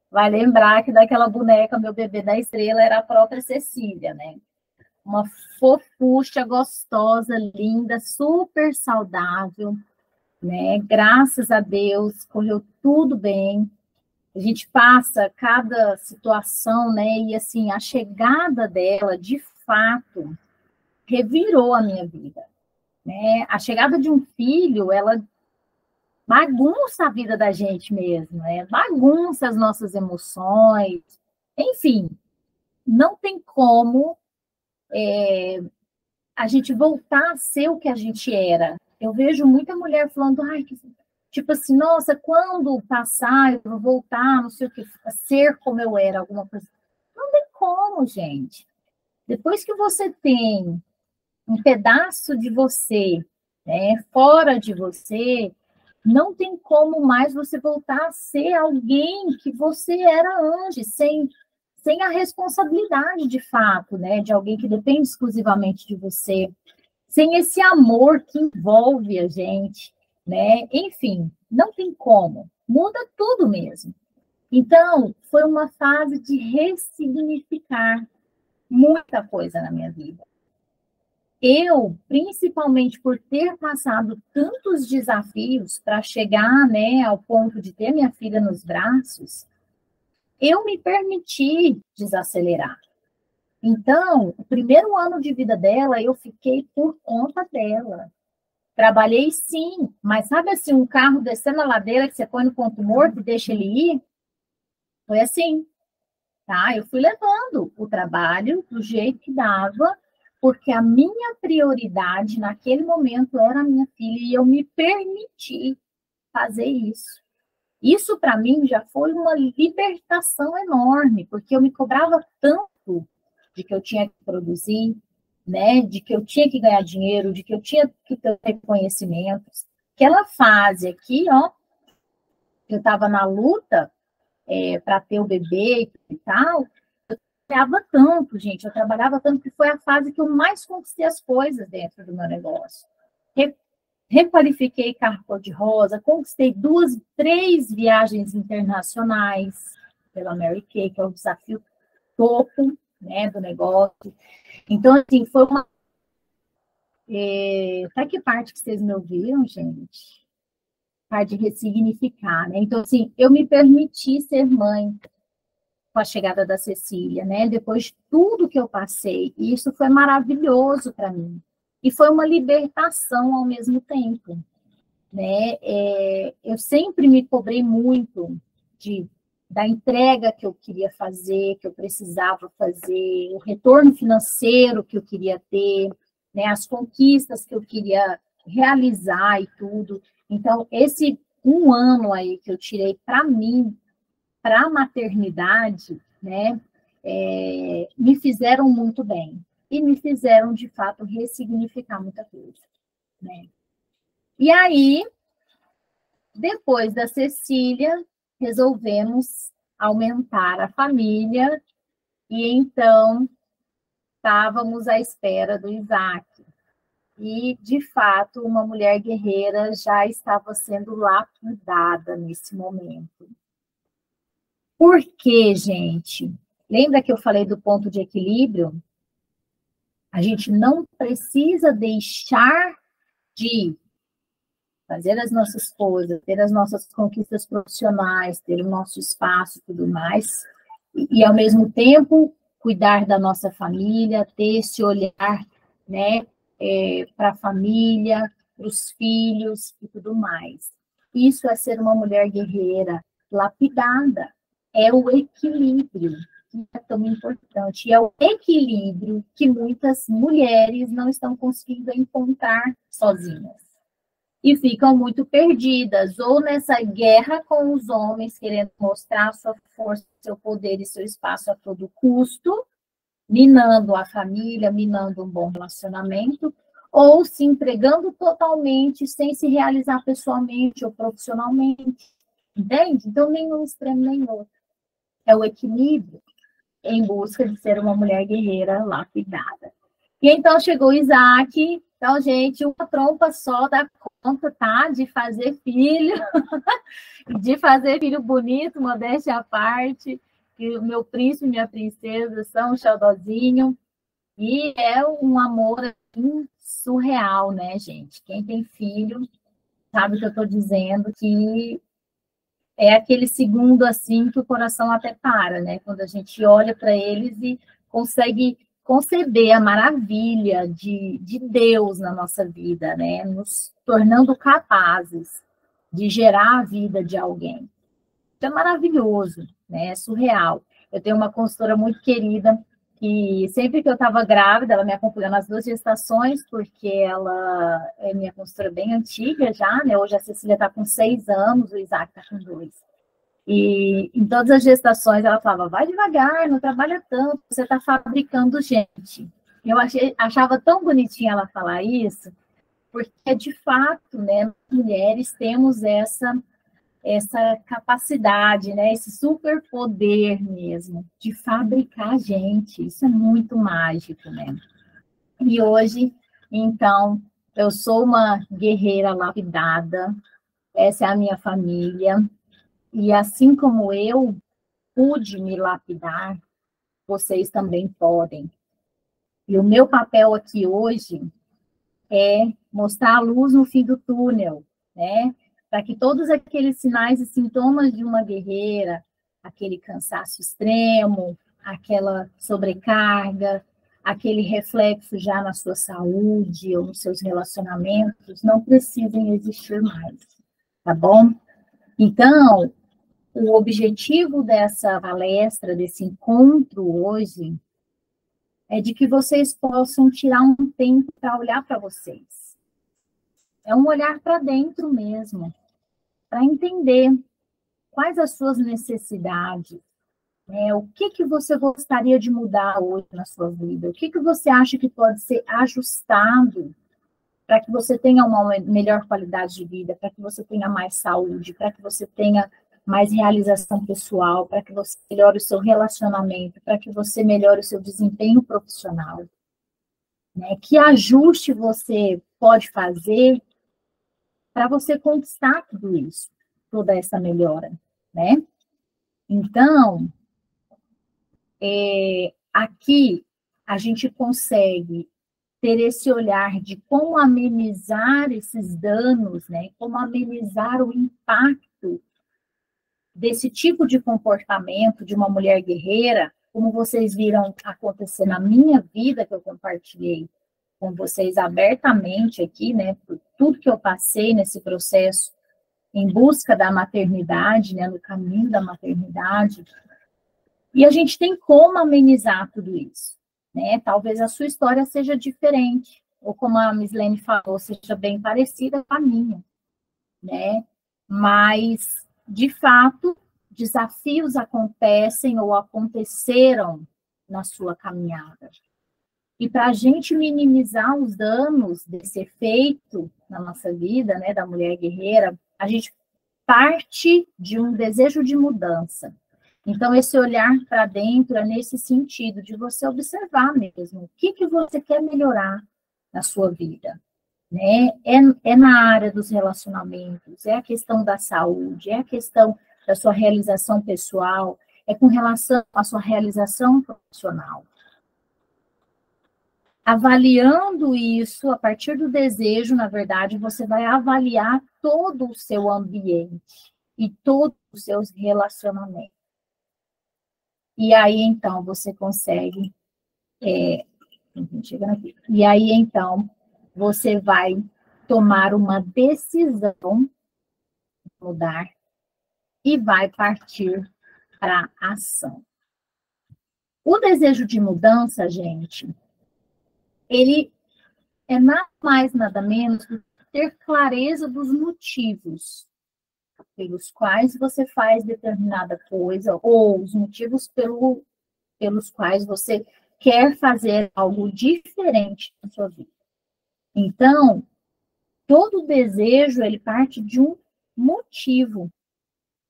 vai lembrar que daquela boneca, meu bebê da estrela, era a própria Cecília, né? Uma fofucha gostosa, linda, super saudável, né? Graças a Deus, correu tudo bem. A gente passa cada situação, né? E assim, a chegada dela, de fato, revirou a minha vida, né? A chegada de um filho, ela bagunça a vida da gente mesmo, né? Bagunça as nossas emoções, Enfim, não tem como a gente voltar a ser o que a gente era. Eu vejo muita mulher falando, ai, tipo assim, nossa, quando passar, eu vou voltar, não sei o que, a ser como eu era, alguma coisa. Não tem como, gente. Depois que você tem um pedaço de você, né, fora de você, não tem como mais você voltar a ser alguém que você era antes, sem a responsabilidade de fato, né, de alguém que depende exclusivamente de você, sem esse amor que envolve a gente, né? Enfim, não tem como. Muda tudo mesmo. Então, foi uma fase de ressignificar muita coisa na minha vida. Eu, principalmente por ter passado tantos desafios para chegar, né, ao ponto de ter minha filha nos braços, eu me permiti desacelerar. Então, o primeiro ano de vida dela, eu fiquei por conta dela. Trabalhei sim, mas sabe assim, um carro descendo a ladeira que você põe no ponto morto e deixa ele ir? Foi assim, tá? Eu fui levando o trabalho do jeito que dava, porque a minha prioridade naquele momento era a minha filha e eu me permiti fazer isso. Isso para mim já foi uma libertação enorme, porque eu me cobrava tanto de que eu tinha que produzir, né, de que eu tinha que ganhar dinheiro, de que eu tinha que ter reconhecimentos. Aquela fase aqui, ó, eu estava na luta para ter o bebê e tal, trabalhava tanto, gente, eu trabalhava tanto que foi a fase que eu mais conquistei as coisas dentro do meu negócio. Requalifiquei carro cor-de-rosa, conquistei 2, 3 viagens internacionais pela Mary Kay, que é o desafio topo, né, do negócio. Então, assim, foi uma... Até que parte que vocês me ouviram, gente? Parte de ressignificar, né? Então, assim, eu me permiti ser mãe com a chegada da Cecília, né? Depois de tudo que eu passei, e isso foi maravilhoso para mim. E foi uma libertação ao mesmo tempo, né? Eu sempre me cobrei muito da entrega que eu queria fazer, que eu precisava fazer, o retorno financeiro que eu queria ter, né? As conquistas que eu queria realizar e tudo. Então, esse um ano aí que eu tirei para mim, para a maternidade, né? Me fizeram muito bem. E me fizeram, de fato, ressignificar muita coisa, né? E aí, depois da Cecília, resolvemos aumentar a família e então estávamos à espera do Isaac. E, de fato, uma mulher guerreira já estava sendo lapidada nesse momento. Por quê, gente? Lembra que eu falei do ponto de equilíbrio? A gente não precisa deixar de fazer as nossas coisas, ter as nossas conquistas profissionais, ter o nosso espaço e tudo mais, e ao mesmo tempo cuidar da nossa família, ter esse olhar, né, para a família, para os filhos e tudo mais. Isso é ser uma mulher guerreira, lapidada, é o equilíbrio que é tão importante, e é o equilíbrio que muitas mulheres não estão conseguindo encontrar sozinhas e ficam muito perdidas, ou nessa guerra com os homens, querendo mostrar sua força, seu poder e seu espaço a todo custo, minando a família, minando um bom relacionamento, ou se entregando totalmente, sem se realizar pessoalmente ou profissionalmente, entende? Então, nenhum extremo nem outro. É o equilíbrio em busca de ser uma mulher guerreira lapidada. E então chegou o Isaac. Então, gente, uma trompa só dá conta, tá? De fazer filho, de fazer filho bonito, modéstia à parte. Que o meu príncipe e minha princesa são um xodózinho. E é um amor assim, surreal, né, gente? Quem tem filho sabe o que eu estou dizendo, que é aquele segundo assim que o coração até para, né? Quando a gente olha para eles e consegue conceber a maravilha de Deus na nossa vida, né? Nos tornando capazes de gerar a vida de alguém. Isso é maravilhoso, né? É surreal. Eu tenho uma consultora muito querida, que sempre que eu estava grávida, ela me acompanhou nas 2 gestações, porque ela é minha consultora bem antiga já, né? Hoje a Cecília está com 6 anos, o Isaac está com 2. E em todas as gestações ela falava, vai devagar, não trabalha tanto, você está fabricando gente. Eu achava tão bonitinha ela falar isso, porque de fato, né, mulheres temos essa capacidade, né, esse superpoder mesmo de fabricar gente. Isso é muito mágico, né? E hoje, então, eu sou uma guerreira lapidada, essa é a minha família, e assim como eu pude me lapidar, vocês também podem. E o meu papel aqui hoje é mostrar a luz no fim do túnel, né? Para que todos aqueles sinais e sintomas de uma guerreira, aquele cansaço extremo, aquela sobrecarga, aquele reflexo já na sua saúde ou nos seus relacionamentos, não precisem existir mais, tá bom? Então, o objetivo dessa palestra, desse encontro hoje, é de que vocês possam tirar um tempo para olhar para vocês. É um olhar para dentro mesmo, para entender quais as suas necessidades, né? O que você gostaria de mudar hoje na sua vida? O que você acha que pode ser ajustado para que você tenha uma melhor qualidade de vida, para que você tenha mais saúde, para que você tenha mais realização pessoal, para que você melhore o seu relacionamento, para que você melhore o seu desempenho profissional, né? Que ajuste você pode fazer para você conquistar tudo isso, toda essa melhora, né? Então, aqui a gente consegue ter esse olhar de como amenizar esses danos, né? Como amenizar o impacto desse tipo de comportamento de uma mulher guerreira, como vocês viram acontecer na minha vida, que eu compartilhei com vocês abertamente aqui, né? Por tudo que eu passei nesse processo em busca da maternidade, né? No caminho da maternidade. E a gente tem como amenizar tudo isso, né? Talvez a sua história seja diferente, ou como a Mislene falou, seja bem parecida com a minha, né? Mas, de fato, desafios acontecem ou aconteceram na sua caminhada. E para a gente minimizar os danos desse efeito na nossa vida, né, da mulher guerreira, a gente parte de um desejo de mudança. Então, esse olhar para dentro é nesse sentido, de você observar mesmo o que você quer melhorar na sua vida, né? É na área dos relacionamentos, é a questão da saúde, é a questão da sua realização pessoal, é com relação à sua realização profissional. Avaliando isso, a partir do desejo, na verdade, você vai avaliar todo o seu ambiente e todos os seus relacionamentos. E aí, então, você consegue... chegando aqui. E aí, então, você vai tomar uma decisão de mudar e vai partir para a ação. O desejo de mudança, gente, ele é nada mais, nada menos do que ter clareza dos motivos pelos quais você faz determinada coisa, ou os motivos pelos quais você quer fazer algo diferente na sua vida. Então, todo desejo, ele parte de um motivo.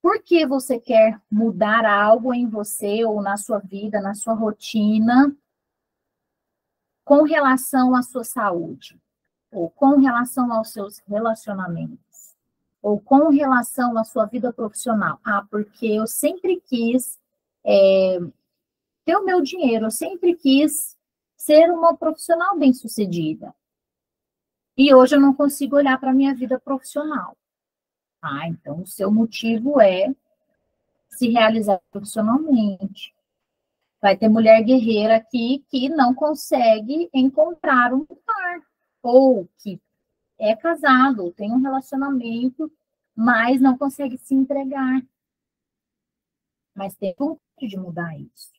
Por que você quer mudar algo em você, ou na sua vida, na sua rotina, com relação à sua saúde, ou com relação aos seus relacionamentos, ou com relação à sua vida profissional? Ah, porque eu sempre quis ter o meu dinheiro, eu sempre quis ser uma profissional bem-sucedida. E hoje eu não consigo olhar para a minha vida profissional. Ah, então o seu motivo é se realizar profissionalmente. Vai ter mulher guerreira aqui que não consegue encontrar um par, ou que é casado, ou tem um relacionamento, mas não consegue se entregar. Mas tem um de mudar isso.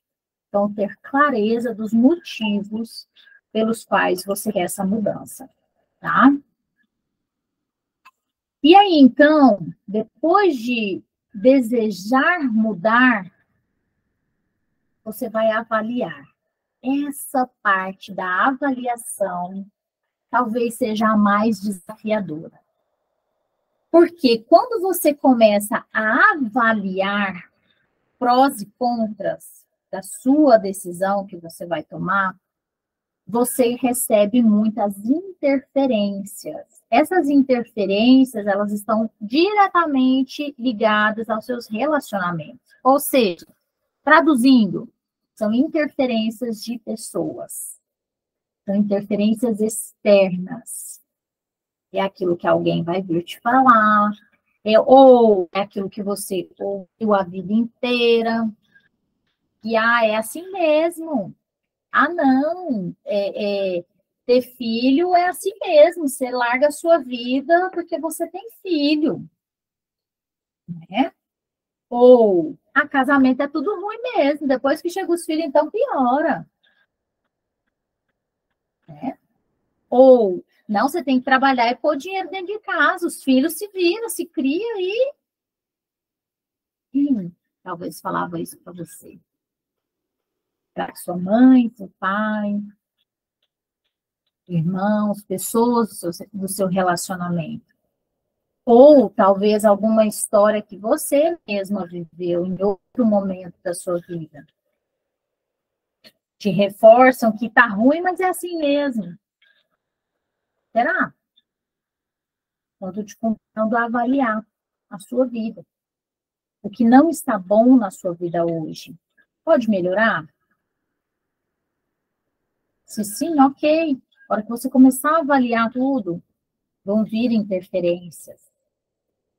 Então, ter clareza dos motivos pelos quais você quer essa mudança, tá? E aí, então, depois de desejar mudar, você vai avaliar. Essa parte da avaliação talvez seja a mais desafiadora. Porque quando você começa a avaliar prós e contras da sua decisão que você vai tomar, você recebe muitas interferências. Essas interferências, elas estão diretamente ligadas aos seus relacionamentos. Ou seja, traduzindo, são interferências de pessoas. São interferências externas. É aquilo que alguém vai vir te falar, ou é aquilo que você ouviu a vida inteira. E, é assim mesmo. Não, ter filho é assim mesmo, você larga a sua vida porque você tem filho, né? Ou, casamento é tudo ruim mesmo, depois que chega os filhos, então piora, né? Ou, não, você tem que trabalhar e pôr dinheiro dentro de casa, os filhos se viram, se criam e... talvez falava isso para você. Para sua mãe, seu pai, irmãos, pessoas do seu relacionamento. Ou talvez alguma história que você mesma viveu em outro momento da sua vida. Te reforçam que tá ruim, mas é assim mesmo. Será? Então, eu estou te convidando a avaliar a sua vida. O que não está bom na sua vida hoje. Pode melhorar? Se sim, ok. Na hora que você começar a avaliar tudo, vão vir interferências.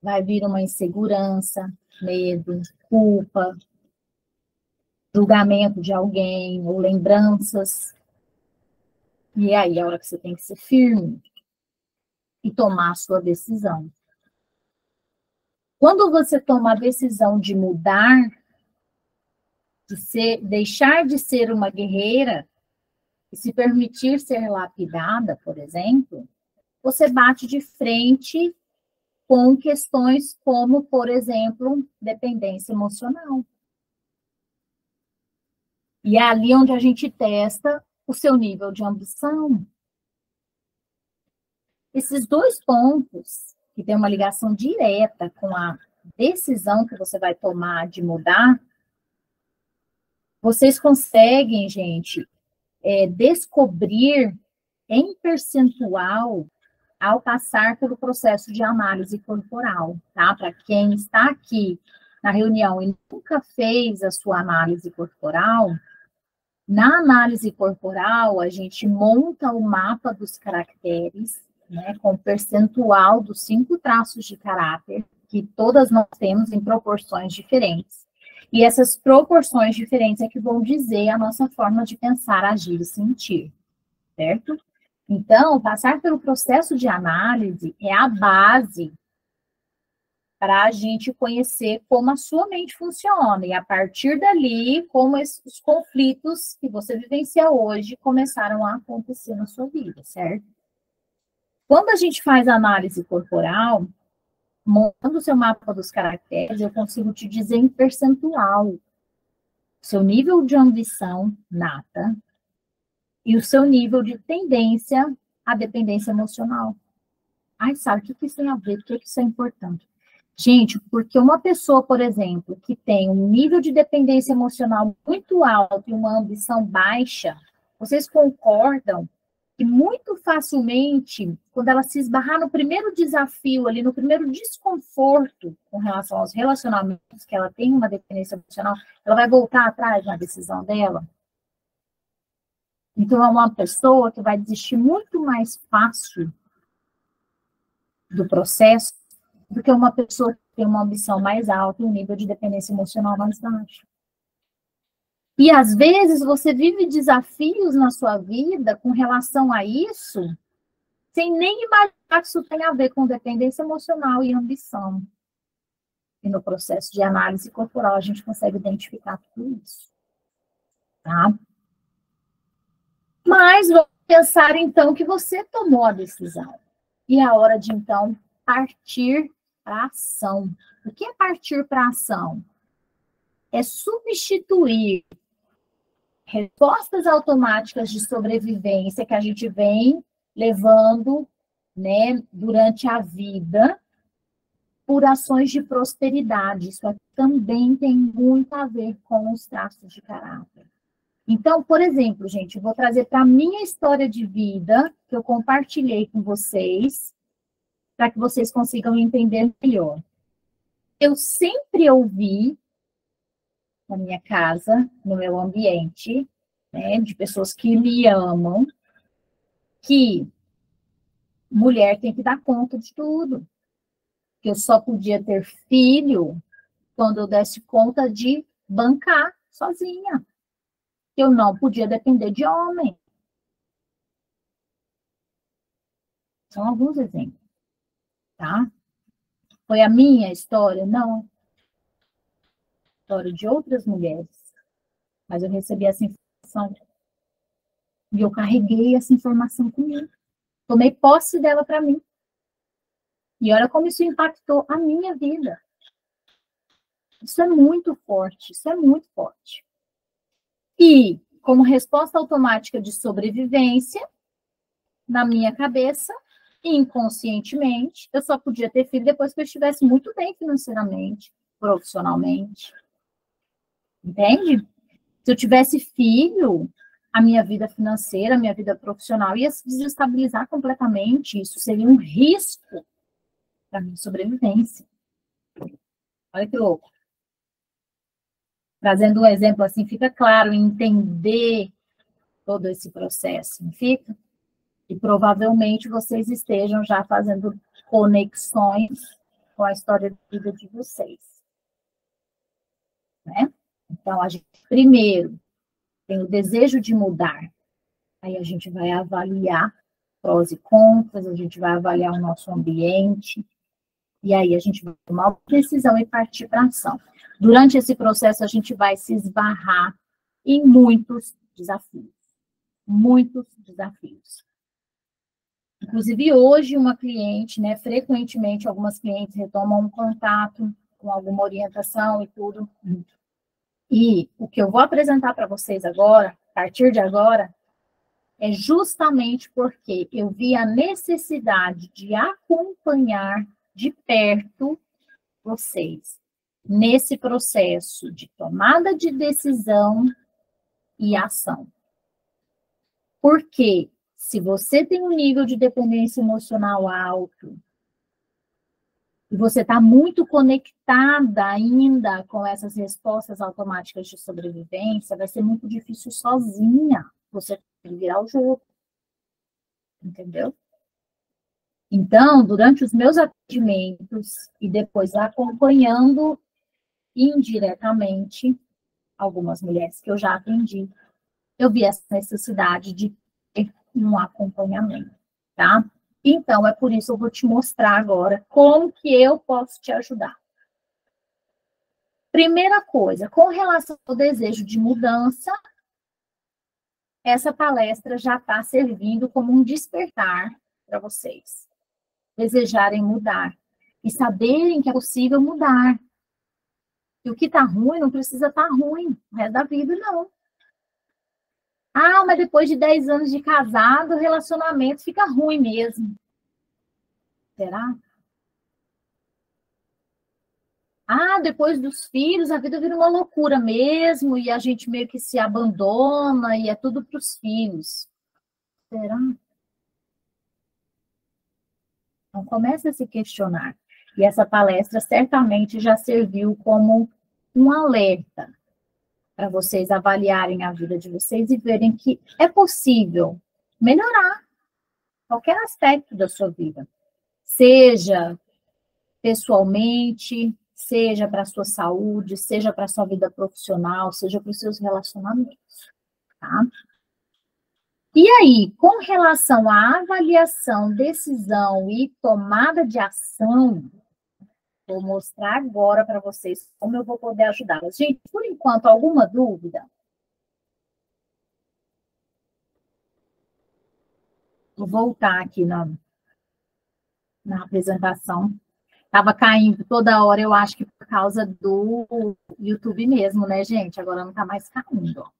Vai vir uma insegurança, medo, culpa, julgamento de alguém, ou lembranças. E aí, a hora que você tem que ser firme e tomar a sua decisão. Quando você toma a decisão de mudar, deixar de ser uma guerreira e se permitir ser lapidada, por exemplo, você bate de frente com questões como, por exemplo, dependência emocional. E é ali onde a gente testa o seu nível de ambição. Esses dois pontos, que tem uma ligação direta com a decisão que você vai tomar de mudar, vocês conseguem, gente, descobrir em percentual ao passar pelo processo de análise corporal, tá? Para quem está aqui na reunião e nunca fez a sua análise corporal, na análise corporal, a gente monta o mapa dos caracteres, né, com percentual dos 5 traços de caráter, que todas nós temos em proporções diferentes. E essas proporções diferentes é que vão dizer a nossa forma de pensar, agir e sentir, certo? Então, passar pelo processo de análise é a base para a gente conhecer como a sua mente funciona, e a partir dali, como os conflitos que você vivencia hoje começaram a acontecer na sua vida, certo? Quando a gente faz análise corporal, montando o seu mapa dos caracteres, eu consigo te dizer em percentual seu nível de ambição nata e o seu nível de tendência à dependência emocional. Sabe, o que isso tem a ver? Por que isso é importante? Gente, porque uma pessoa, por exemplo, que tem um nível de dependência emocional muito alto e uma ambição baixa, vocês concordam que muito facilmente, quando ela se esbarrar no primeiro desafio ali, no primeiro desconforto com relação aos relacionamentos, que ela tem uma dependência emocional, ela vai voltar atrás na decisão dela? Então, é uma pessoa que vai desistir muito mais fácil do processo do que uma pessoa que tem uma ambição mais alta e um nível de dependência emocional mais baixo. E, às vezes, você vive desafios na sua vida com relação a isso, sem nem imaginar que isso tem a ver com dependência emocional e ambição. E no processo de análise corporal, a gente consegue identificar tudo isso. Tá? Mas vamos pensar, então, que você tomou a decisão. E é a hora de, então, partir para a ação. O que é partir para a ação? É substituir respostas automáticas de sobrevivência que a gente vem levando, né, durante a vida, por ações de prosperidade. Isso também tem muito a ver com os traços de caráter. Então, por exemplo, gente, eu vou trazer para a minha história de vida, que eu compartilhei com vocês, para que vocês consigam entender melhor. Eu sempre ouvi na minha casa, no meu ambiente, né, de pessoas que me amam, que mulher tem que dar conta de tudo. Que eu só podia ter filho quando eu desse conta de bancar sozinha. Que eu não podia depender de homem. São alguns exemplos, tá? Foi a minha história? Não. História de outras mulheres. Mas eu recebi essa informação e eu carreguei essa informação comigo. Tomei posse dela para mim. E olha como isso impactou a minha vida. Isso é muito forte, isso é muito forte. E, como resposta automática de sobrevivência, na minha cabeça, inconscientemente, eu só podia ter filho depois que eu estivesse muito bem financeiramente, profissionalmente. Entende? Se eu tivesse filho, a minha vida financeira, a minha vida profissional ia se desestabilizar completamente. Isso seria um risco para a minha sobrevivência. Olha que louco. Trazendo um exemplo assim, fica claro entender todo esse processo, não fica? E provavelmente vocês estejam já fazendo conexões com a história de vida de vocês. Né? Então, a gente primeiro tem o desejo de mudar. Aí a gente vai avaliar prós e contras, a gente vai avaliar o nosso ambiente, e aí a gente vai tomar uma decisão e partir para a ação. Durante esse processo, a gente vai se esbarrar em muitos desafios. Muitos desafios. Inclusive, hoje, uma cliente, né, frequentemente, algumas clientes retomam um contato com alguma orientação e tudo. E o que eu vou apresentar para vocês agora, a partir de agora, é justamente porque eu vi a necessidade de acompanhar de perto vocês nesse processo de tomada de decisão e ação. Porque se você tem um nível de dependência emocional alto e você está muito conectada ainda com essas respostas automáticas de sobrevivência, vai ser muito difícil sozinha você virar o jogo. Entendeu? Então, durante os meus atendimentos e depois acompanhando indiretamente algumas mulheres que eu já atendi, eu vi essa necessidade de ter um acompanhamento, tá? Então, é por isso que eu vou te mostrar agora como que eu posso te ajudar. Primeira coisa, com relação ao desejo de mudança, essa palestra já está servindo como um despertar para vocês. Desejarem mudar e saberem que é possível mudar. E o que está ruim não precisa estar ruim o resto da vida, não. Ah, mas depois de 10 anos de casado, o relacionamento fica ruim mesmo. Será? Ah, depois dos filhos, a vida vira uma loucura mesmo, e a gente meio que se abandona, e é tudo para os filhos. Será? Então, comece a se questionar. E essa palestra certamente já serviu como um alerta para vocês avaliarem a vida de vocês e verem que é possível melhorar qualquer aspecto da sua vida. Seja pessoalmente, seja para a sua saúde, seja para a sua vida profissional, seja para os seus relacionamentos, tá? E aí, com relação à avaliação, decisão e tomada de ação, Vou mostrar agora para vocês como eu vou poder ajudá-las. Gente, por enquanto, alguma dúvida? Vou voltar aqui na apresentação. Estava caindo toda hora, eu acho que por causa do YouTube mesmo, né, gente? Agora não está mais caindo. Ó.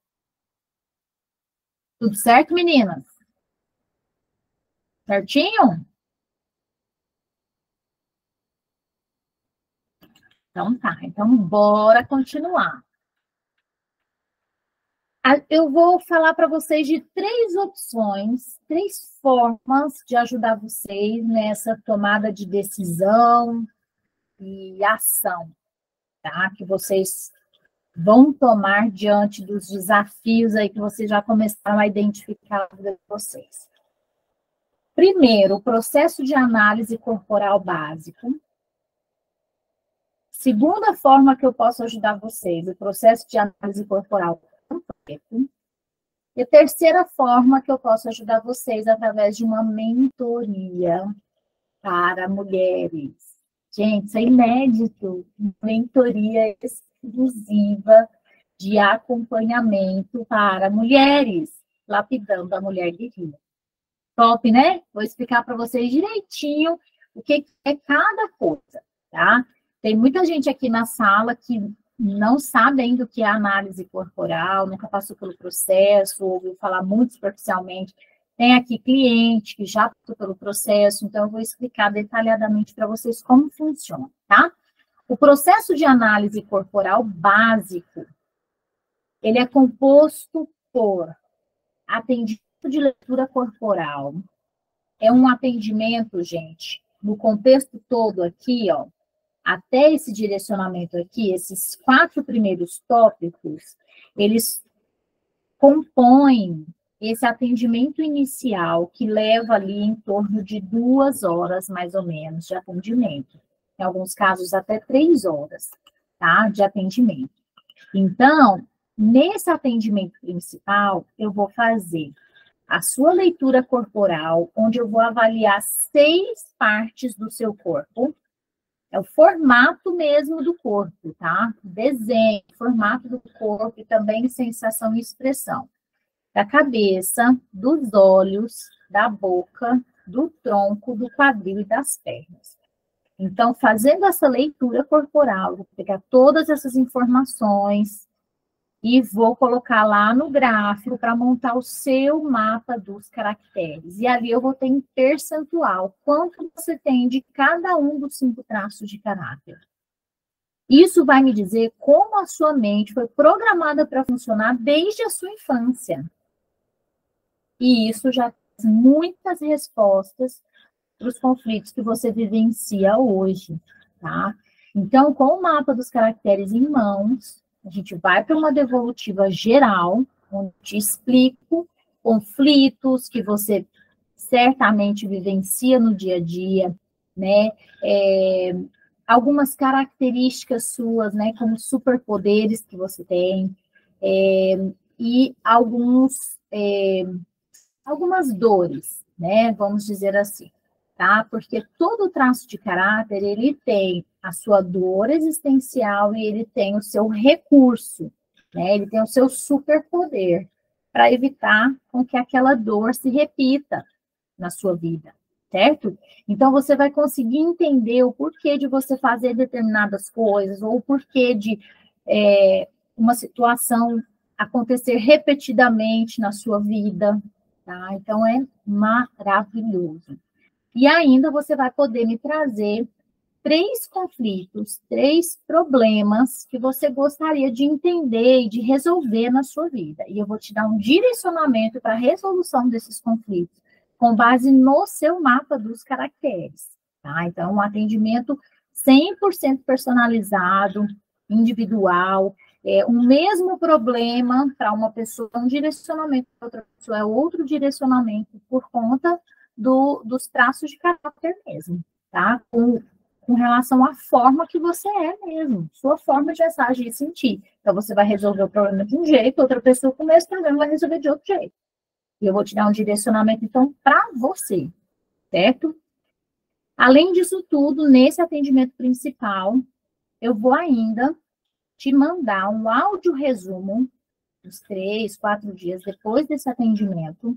Tudo certo, meninas? Certinho? Então tá, então bora continuar. Eu vou falar para vocês de 3 opções, 3 formas de ajudar vocês nessa tomada de decisão e ação, tá? Que vocês vão tomar diante dos desafios aí que vocês já começaram a identificar na vida de vocês. Primeiro, o processo de análise corporal básico. Segunda forma que eu posso ajudar vocês, o processo de análise corporal completo. E a terceira forma que eu posso ajudar vocês através de uma mentoria para mulheres. Gente, isso é inédito. Mentoria exclusiva de acompanhamento para mulheres, lapidando a mulher guerreira. Top, né? Vou explicar para vocês direitinho o que é cada coisa, tá? Tem muita gente aqui na sala que não sabe ainda o que é análise corporal, nunca passou pelo processo, ouviu falar muito superficialmente. Tem aqui cliente que já passou pelo processo, então eu vou explicar detalhadamente para vocês como funciona, tá? O processo de análise corporal básico, ele é composto por atendimento de leitura corporal. É um atendimento, gente, no contexto todo aqui, ó, até esse direcionamento aqui, esses 4 primeiros tópicos, eles compõem esse atendimento inicial, que leva ali em torno de 2 horas, mais ou menos, de atendimento. Em alguns casos, até 3 horas, tá? De atendimento. Então, nesse atendimento principal, eu vou fazer a sua leitura corporal, onde eu vou avaliar 6 partes do seu corpo. É o formato mesmo do corpo, tá? Desenho, formato do corpo e também sensação e expressão. Da cabeça, dos olhos, da boca, do tronco, do quadril e das pernas. Então, fazendo essa leitura corporal, vou pegar todas essas informações e vou colocar lá no gráfico para montar o seu mapa dos caracteres. E ali eu vou ter em percentual quanto você tem de cada um dos 5 traços de caráter. Isso vai me dizer como a sua mente foi programada para funcionar desde a sua infância. E isso já traz muitas respostas para os conflitos que você vivencia hoje, tá? Então, com o mapa dos caracteres em mãos, a gente vai para uma devolutiva geral, onde te explico conflitos que você certamente vivencia no dia a dia, né? Algumas características suas, né? Como superpoderes que você tem, e algumas dores, né? Vamos dizer assim, tá? Porque todo traço de caráter, ele tem a sua dor existencial e ele tem o seu recurso, né? Ele tem o seu superpoder para evitar com que aquela dor se repita na sua vida, certo? Então, você vai conseguir entender o porquê de você fazer determinadas coisas ou o porquê de uma situação acontecer repetidamente na sua vida, tá? Então, é maravilhoso. E ainda você vai poder me trazer 3 conflitos, 3 problemas que você gostaria de entender e de resolver na sua vida. E eu vou te dar um direcionamento para a resolução desses conflitos, com base no seu mapa dos caracteres, tá? Então, um atendimento 100% personalizado, individual, o mesmo problema para uma pessoa, um direcionamento para outra pessoa, é outro direcionamento por conta dos traços de caráter mesmo, tá? Com relação à forma que você é mesmo, sua forma de agir e sentir. Então, você vai resolver o problema de um jeito, outra pessoa com o mesmo problema vai resolver de outro jeito. E eu vou te dar um direcionamento, então, para você, certo? Além disso tudo, nesse atendimento principal, eu vou ainda te mandar um áudio resumo uns 3, 4 dias depois desse atendimento,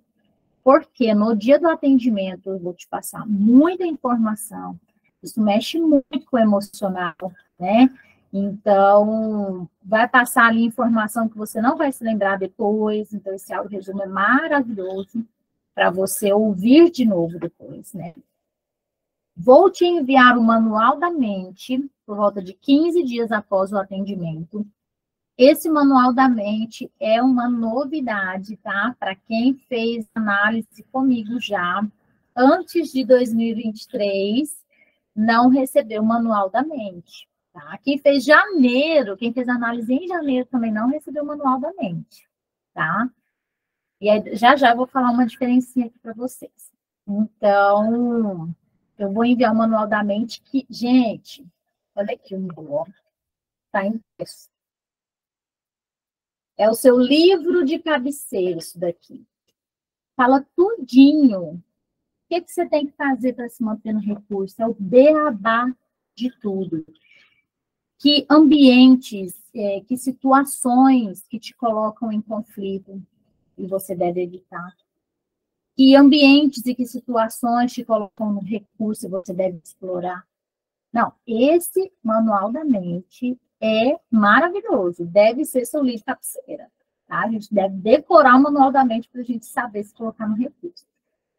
porque no dia do atendimento eu vou te passar muita informação, isso mexe muito com o emocional, né? Então, vai passar ali informação que você não vai se lembrar depois, então esse áudio resumo é maravilhoso para você ouvir de novo depois, né? Vou te enviar o manual da mente por volta de 15 dias após o atendimento. Esse manual da mente é uma novidade, tá? Para quem fez análise comigo já, antes de 2023, não recebeu o manual da mente, tá? Quem fez janeiro, quem fez análise em janeiro também não recebeu o manual da mente, tá? E aí, já já eu vou falar uma diferencinha aqui para vocês. Então, eu vou enviar o manual da mente que, gente, olha aqui o meu, tá impresso. É o seu livro de cabeceira, isso daqui. Fala tudinho. O que você tem que fazer para se manter no recurso? É o beabá de tudo. Que ambientes, que situações que te colocam em conflito e você deve evitar. Que ambientes e que situações te colocam no recurso e você deve explorar. Não, esse manual da mente é maravilhoso. Deve ser seu livro de cabeceira. Tá? A gente deve decorar o manual da mente para a gente saber se colocar no recurso.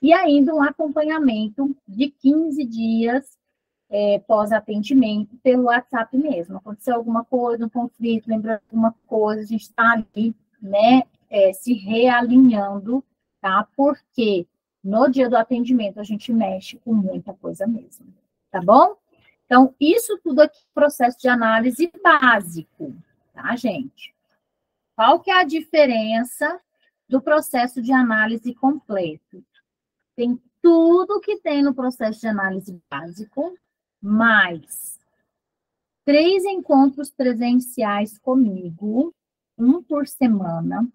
E ainda um acompanhamento de 15 dias pós-atendimento pelo WhatsApp mesmo. Aconteceu alguma coisa, um conflito, lembrando alguma coisa, a gente está ali, né, se realinhando, tá? Porque no dia do atendimento a gente mexe com muita coisa mesmo, tá bom? Então, isso tudo aqui é processo de análise básico, tá, gente? Qual que é a diferença do processo de análise completo? Tem tudo que tem no processo de análise básico, mais 3 encontros presenciais comigo, um por semana,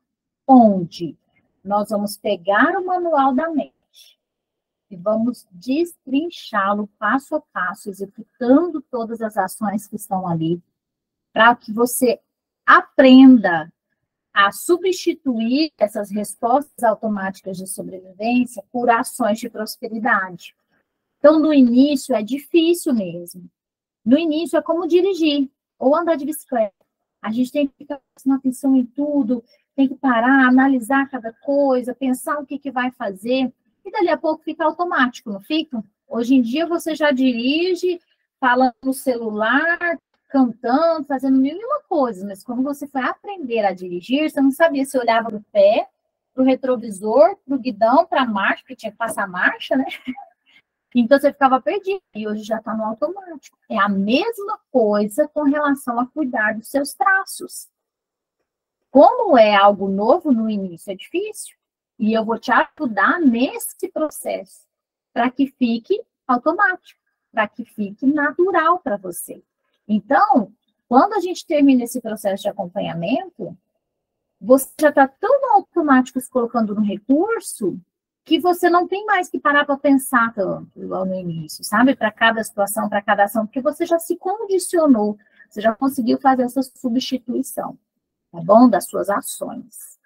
onde nós vamos pegar o manual da mente e vamos destrinchá-lo passo a passo, executando todas as ações que estão ali, para que você aprenda a substituir essas respostas automáticas de sobrevivência por ações de prosperidade. Então, no início, é difícil mesmo. No início, é como dirigir ou andar de bicicleta. A gente tem que ficar prestando atenção em tudo, tem que parar, analisar cada coisa, pensar o que vai fazer, e dali a pouco fica automático, não fica? Hoje em dia, você já dirige, falando no celular, cantando, fazendo mil e uma coisas, mas quando você foi aprender a dirigir, você não sabia se olhava do pé, para o retrovisor, para o guidão, para a marcha, porque tinha que passar a marcha, né? Então, você ficava perdido, e hoje já está no automático. É a mesma coisa com relação a cuidar dos seus traços. Como é algo novo no início, é difícil, e eu vou te ajudar nesse processo, para que fique automático, para que fique natural para você. Então, quando a gente termina esse processo de acompanhamento, você já está tão automático se colocando no recurso que você não tem mais que parar para pensar tanto, igual no início, sabe? Para cada situação, para cada ação, porque você já se condicionou, você já conseguiu fazer essa substituição, tá bom? Das suas ações.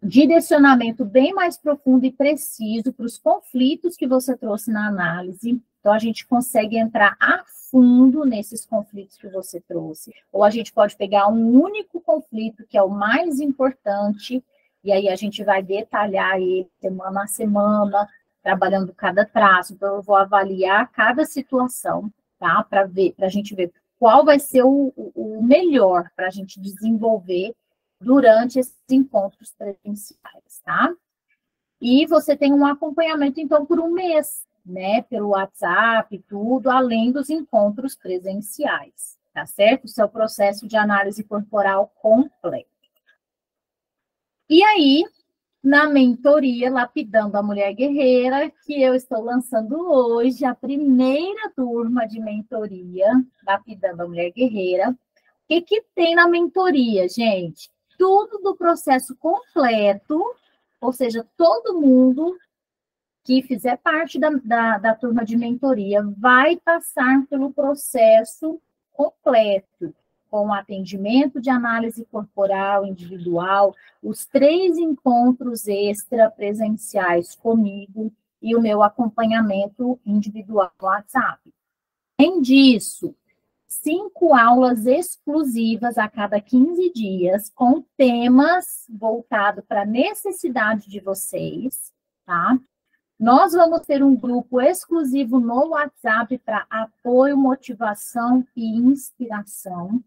Direcionamento bem mais profundo e preciso para os conflitos que você trouxe na análise. Então, a gente consegue entrar a fundo nesses conflitos que você trouxe. Ou a gente pode pegar um único conflito, que é o mais importante, e aí a gente vai detalhar ele semana a semana, trabalhando cada traço. Então, eu vou avaliar cada situação, tá? Para a gente ver qual vai ser o melhor para a gente desenvolver durante esses encontros presenciais, tá? E você tem um acompanhamento, então, por um mês, né? Pelo WhatsApp e tudo, além dos encontros presenciais, tá certo? O seu processo de análise corporal completo. E aí, na mentoria Lapidando a Mulher Guerreira, que eu estou lançando hoje, a primeira turma de mentoria Lapidando a Mulher Guerreira. O que tem na mentoria, gente? Tudo do processo completo, ou seja, todo mundo que fizer parte da turma de mentoria vai passar pelo processo completo, com atendimento de análise corporal individual, os 3 encontros extra presenciais comigo e o meu acompanhamento individual no WhatsApp. Além disso, 5 aulas exclusivas a cada 15 dias, com temas voltados para a necessidade de vocês, tá? Nós vamos ter um grupo exclusivo no WhatsApp para apoio, motivação e inspiração.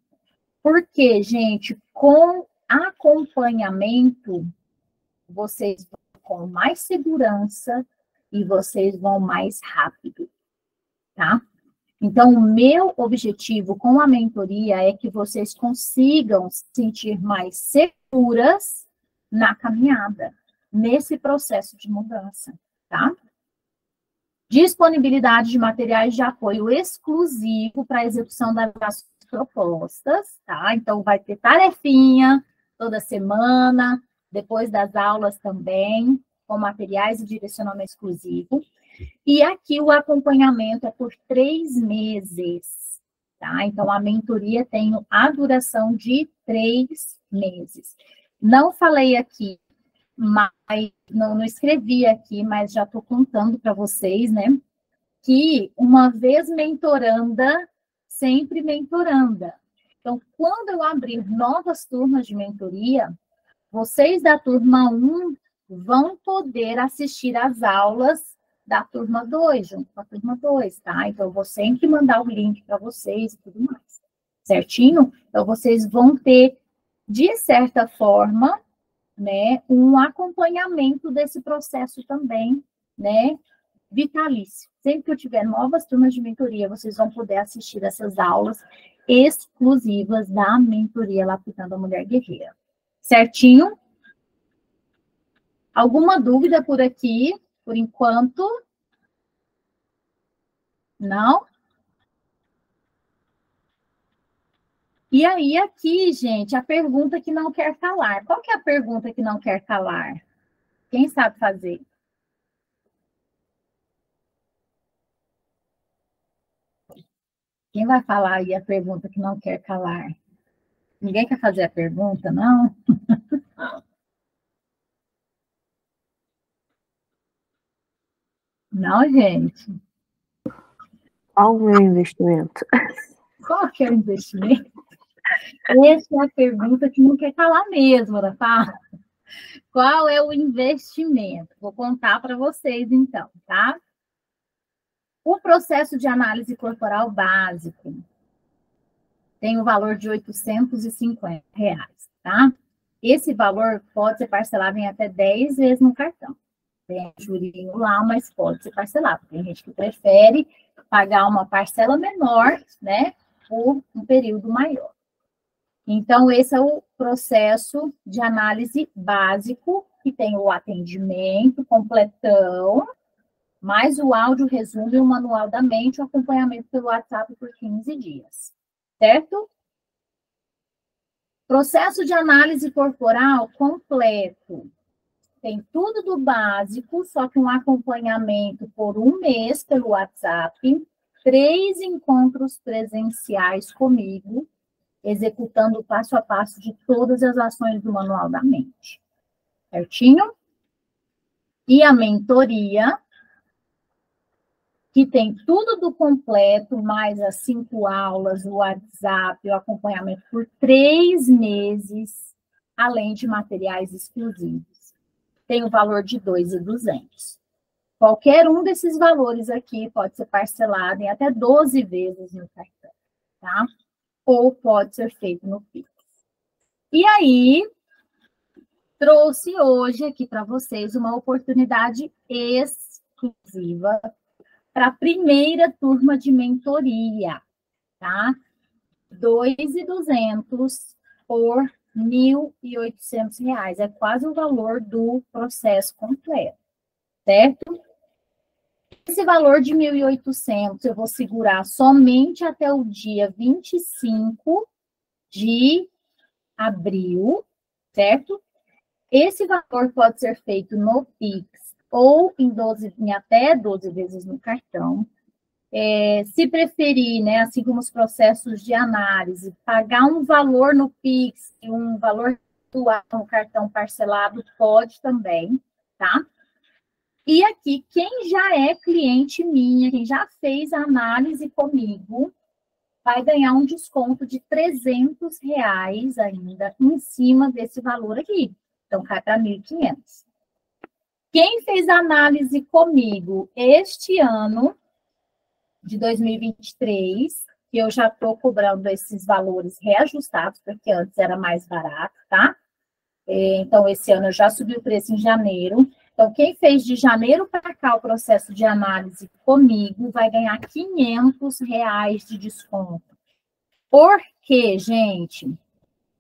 Porque, gente, com acompanhamento, vocês vão com mais segurança e vocês vão mais rápido, tá? Então, o meu objetivo com a mentoria é que vocês consigam se sentir mais seguras na caminhada, nesse processo de mudança, tá? Disponibilidade de materiais de apoio exclusivo para a execução das ações propostas, tá? Então, vai ter tarefinha toda semana, depois das aulas também, com materiais e direcionamento exclusivo. E aqui o acompanhamento é por 3 meses, tá? Então, a mentoria tem a duração de 3 meses. Não falei aqui, mas não escrevi aqui, mas já estou contando para vocês, né? Que uma vez mentoranda, sempre mentoranda. Então, quando eu abrir novas turmas de mentoria, vocês da turma 1 vão poder assistir às aulas da turma 2, junto com a turma 2, tá? Então, eu vou sempre mandar o link para vocês e tudo mais, certinho? Então, vocês vão ter, de certa forma, né, um acompanhamento desse processo também, né, vitalício. Sempre que eu tiver novas turmas de mentoria, vocês vão poder assistir essas aulas exclusivas da mentoria Lapidando a Mulher Guerreira. Certinho? Alguma dúvida por aqui, por enquanto? Não? E aí, aqui, gente, a pergunta que não quer calar. Qual que é a pergunta que não quer calar? Quem sabe fazer? Quem vai falar aí a pergunta que não quer calar? Ninguém quer fazer a pergunta, não? Não, gente. Qual o meu investimento? Qual que é o investimento? Essa é a pergunta que não quer calar mesmo, tá? Qual é o investimento? Vou contar para vocês, então, tá? O processo de análise corporal básico tem o valor de R$ 850, tá? Esse valor pode ser parcelado em até 10 vezes no cartão. Tem jurinho lá, mas pode ser parcelado. Tem gente que prefere pagar uma parcela menor, né, por um período maior. Então, esse é o processo de análise básico, que tem o atendimento completão, mais o áudio resumo e o manual da mente, o acompanhamento pelo WhatsApp por 15 dias. Certo? Processo de análise corporal completo. Tem tudo do básico, só que um acompanhamento por 1 mês pelo WhatsApp, 3 encontros presenciais comigo, executando o passo a passo de todas as ações do Manual da Mente. Certinho? E a mentoria, que tem tudo do completo, mais as 5 aulas, o WhatsApp, o acompanhamento por 3 meses, além de materiais exclusivos. Tem o valor de R$ 2.200. Qualquer um desses valores aqui pode ser parcelado em até 12 vezes no cartão, tá? Ou pode ser feito no Pix. E aí, trouxe hoje aqui para vocês uma oportunidade exclusiva para a primeira turma de mentoria, tá? R$ 2.200 por R$ 1.800. É quase o valor do processo completo, certo? Esse valor de 1.800 eu vou segurar somente até o dia 25 de abril, certo? Esse valor pode ser feito no Pix ou em até 12 vezes no cartão. Se preferir, né, assim como os processos de análise, pagar um valor no Pix e um valor no cartão parcelado, pode também, tá? E aqui, quem já é cliente minha, quem já fez a análise comigo, vai ganhar um desconto de R$ 300 ainda em cima desse valor aqui. Então, cai para 1.500. Quem fez a análise comigo este ano, de 2023, que eu já estou cobrando esses valores reajustados, porque antes era mais barato, tá? Então, esse ano eu já subi o preço em janeiro. Então, quem fez de janeiro para cá o processo de análise comigo vai ganhar R$ 500 de desconto. Porque, gente,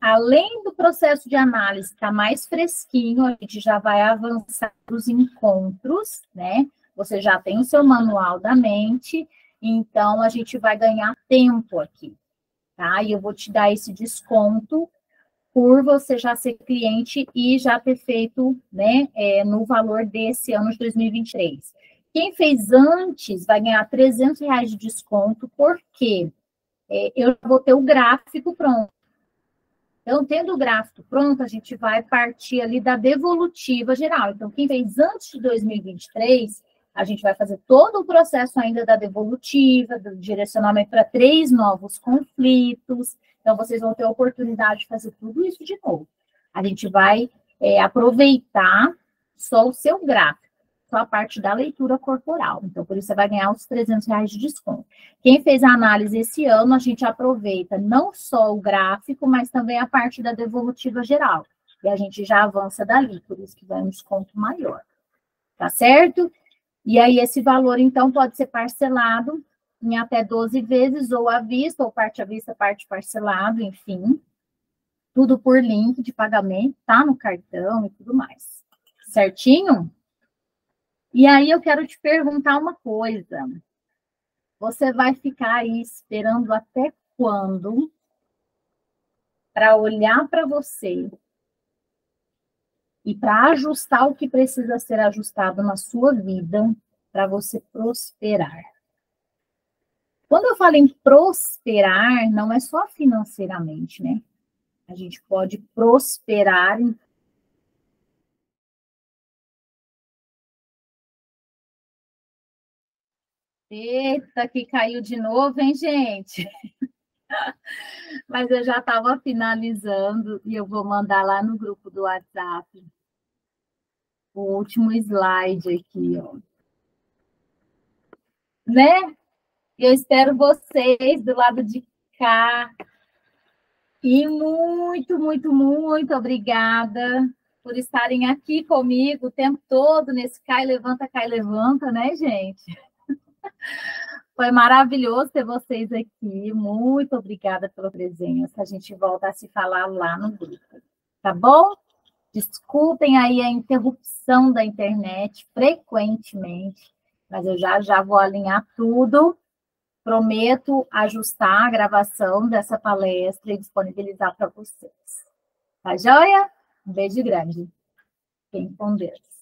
além do processo de análise estar mais fresquinho, a gente já vai avançar os encontros, né? Você já tem o seu manual da mente, então a gente vai ganhar tempo aqui, tá? E eu vou te dar esse desconto por você já ser cliente e já ter feito, né, no valor desse ano de 2023. Quem fez antes vai ganhar R$ 300 de desconto, porque eu vou ter o gráfico pronto. Então, tendo o gráfico pronto, a gente vai partir ali da devolutiva geral. Então, quem fez antes de 2023, a gente vai fazer todo o processo ainda da devolutiva, do direcionamento para 3 novos conflitos. Então, vocês vão ter a oportunidade de fazer tudo isso de novo. A gente vai aproveitar só o seu gráfico, só a parte da leitura corporal. Então, por isso, você vai ganhar os R$ 300 de desconto. Quem fez a análise esse ano, a gente aproveita não só o gráfico, mas também a parte da devolutiva geral. E a gente já avança dali, por isso que vai um desconto maior. Tá certo? E aí, esse valor, então, pode ser parcelado em até 12 vezes, ou à vista, ou parte à vista, parte parcelado, enfim. Tudo por link de pagamento, tá? No cartão e tudo mais. Certinho? E aí, eu quero te perguntar uma coisa. Você vai ficar aí esperando até quando para olhar para você e para ajustar o que precisa ser ajustado na sua vida para você prosperar? Quando eu falo em prosperar, não é só financeiramente, né? A gente pode prosperar em... Eita, que caiu de novo, hein, gente? Mas eu já estava finalizando e eu vou mandar lá no grupo do WhatsApp o último slide aqui, ó. Né? Eu espero vocês do lado de cá. E muito, muito, muito obrigada por estarem aqui comigo o tempo todo nesse cai, levanta, né, gente? Foi maravilhoso ter vocês aqui. Muito obrigada pela presença. A gente volta a se falar lá no grupo, tá bom? Desculpem aí a interrupção da internet frequentemente, mas eu já vou alinhar tudo. Prometo ajustar a gravação dessa palestra e disponibilizar para vocês. Tá joia? Um beijo grande. Fiquem com Deus.